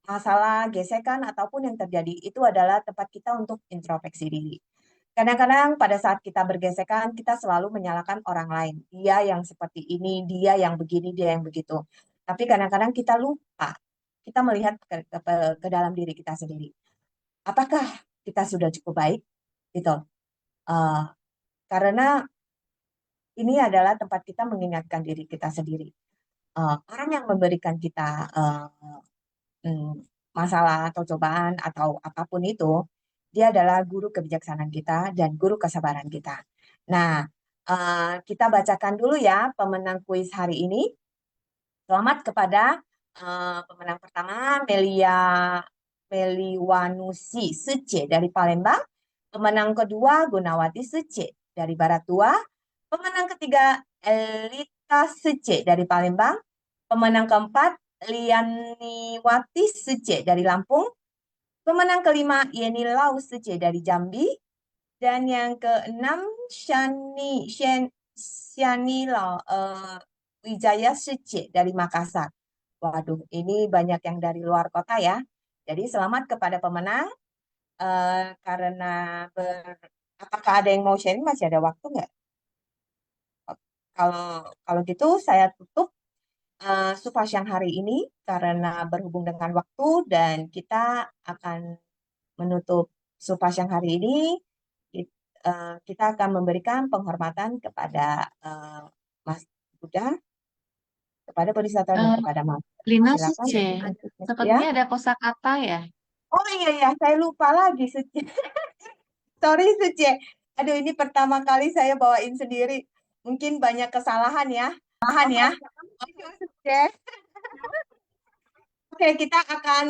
masalah gesekan ataupun yang terjadi itu adalah tempat kita untuk introspeksi diri. Kadang-kadang pada saat kita bergesekan, kita selalu menyalahkan orang lain. Dia yang seperti ini, dia yang begini, dia yang begitu. Tapi kadang-kadang kita lupa. Kita melihat ke dalam diri kita sendiri. Apakah kita sudah cukup baik? Gitu. Karena ini adalah tempat kita mengingatkan diri kita sendiri. Orang yang memberikan kita masalah atau cobaan atau apapun itu, dia adalah guru kebijaksanaan kita dan guru kesabaran kita. Nah, kita bacakan dulu ya pemenang kuis hari ini. Selamat kepada pemenang pertama, Meliwanusi Sece dari Palembang. Pemenang kedua, Gunawati Sece dari Barat Dua. Pemenang ketiga, Elita Sece dari Palembang. Pemenang keempat, Lianiwati Sece dari Lampung. Pemenang kelima, Yeni Lau Sece dari Jambi. Dan yang keenam, Shani Lau Wijaya Sece dari Makassar. Waduh, ini banyak yang dari luar kota ya. Jadi selamat kepada pemenang. Karena apakah ada yang mau sharing? Masih ada waktu nggak? Kalau gitu saya tutup Supasyang hari ini karena berhubung dengan waktu dan kita akan menutup Supasyang hari ini. Kita akan memberikan penghormatan kepada Mas Buddha, kepada Bodhisattva dan kepada Mas. Lina Silakan. Suce, Ya. sepertinya ada kosakata ya. Oh iya, saya lupa lagi Suce. Sorry Suce. Aduh, ini pertama kali saya bawain sendiri. Mungkin banyak kesalahan ya. Oke, kita akan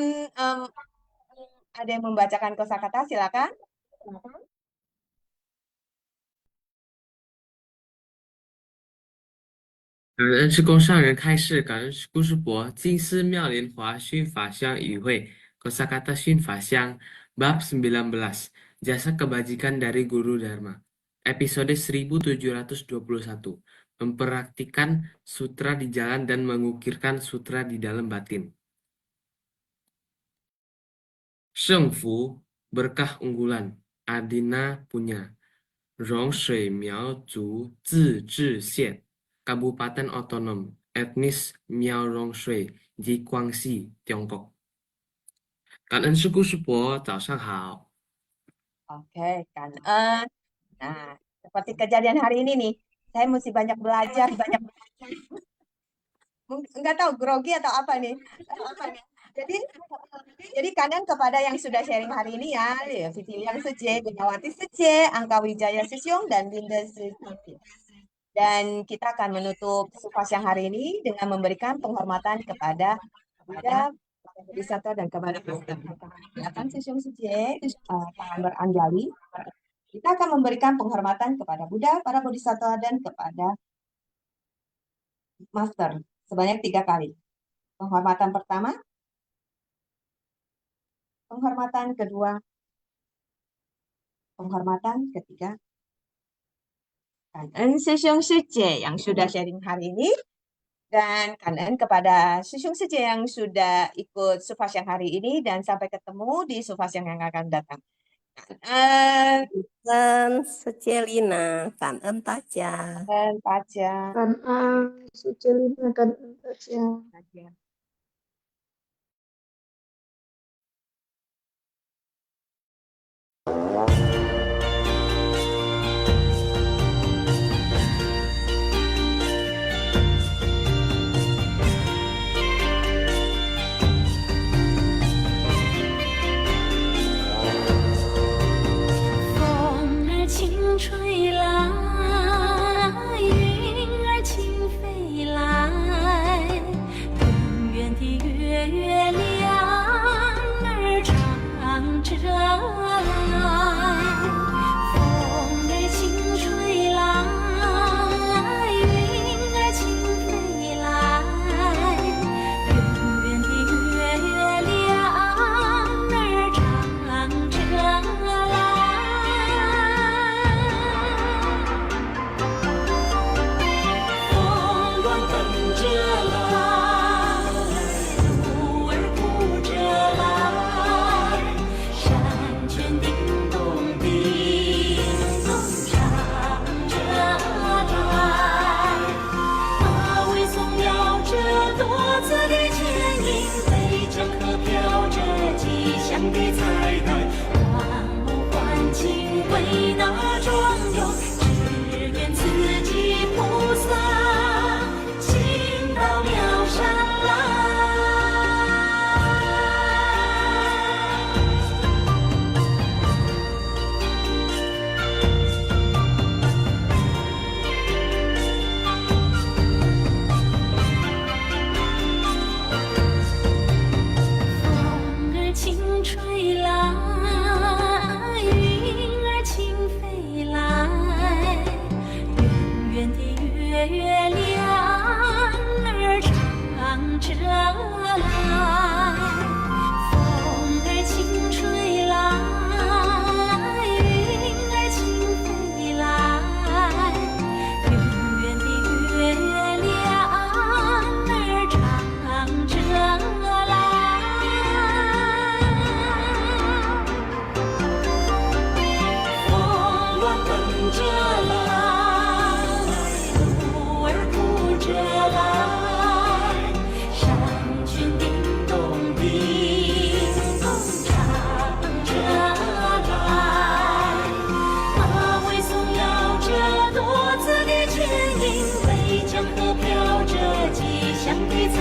ada yang membacakan kosakata, silakan. 感恩是供上人开示，感恩是故事博金寺妙莲华熏法香与会 Kosakata 熏法香 Bab 19 Jasa Kebajikan dari Guru Dharma Episode 1721 Mempraktikkan sutra di jalan dan mengukirkan sutra di dalam batin. Shengfu berkah unggulan, Adina punya. Rongshui Miao Zhu Zizhi Xian Kabupaten Otonom Etnis Miao Rongshui di Guangxi, Tiongkok. 感恩师姑师伯，早上好。 Oke, Kanan. Nah, seperti kejadian hari ini nih, saya mesti banyak belajar. Nggak tahu grogi atau apa nih. Jadi Kanan kepada yang sudah sharing hari ini ya, Fitiliang Sece, Gunawati Sece, Angka Wijaya Sisyong, dan Dinda Sece. Dan kita akan menutup Supasyang hari ini dengan memberikan penghormatan kepada Buddha, Bodhisattva, dan kepada Master. Silakan Sisyong Sece, tangan beranjali. Kita akan memberikan penghormatan kepada Buddha, para Bodhisattva, dan kepada Master sebanyak 3 kali. Penghormatan pertama, penghormatan kedua, penghormatan ketiga. Kanan Sisyong Sece yang sudah sharing hari ini, dan kanan kepada Sisyong Sece yang sudah ikut Supasyang hari ini, dan sampai ketemu di Supasyang yang akan datang. 安，世界丽娜，感恩大家。感恩大家。感恩世界丽娜，感恩大家。风儿轻吹来，云儿轻飞来，圆圆的月亮儿唱着来。风儿轻吹来，云儿轻飞来，圆圆的月亮儿唱着来。风光奔着来，鹿儿扑着来，山泉叮咚叮咚唱着来。马尾松摇着多姿的剪影，北江河飘着吉祥的彩带，万物欢庆为那庄游，只愿自己菩萨进到庙山来。风儿轻吹来，云儿轻飞来，圆圆的月亮儿唱着来。风儿轻吹来，云儿轻飞来，圆圆的月亮儿唱着来。风光奔着来，鹿儿扑着来，山泉叮咚叮咚唱着来。马尾松摇着多姿的剪影，北江河飘着吉祥的彩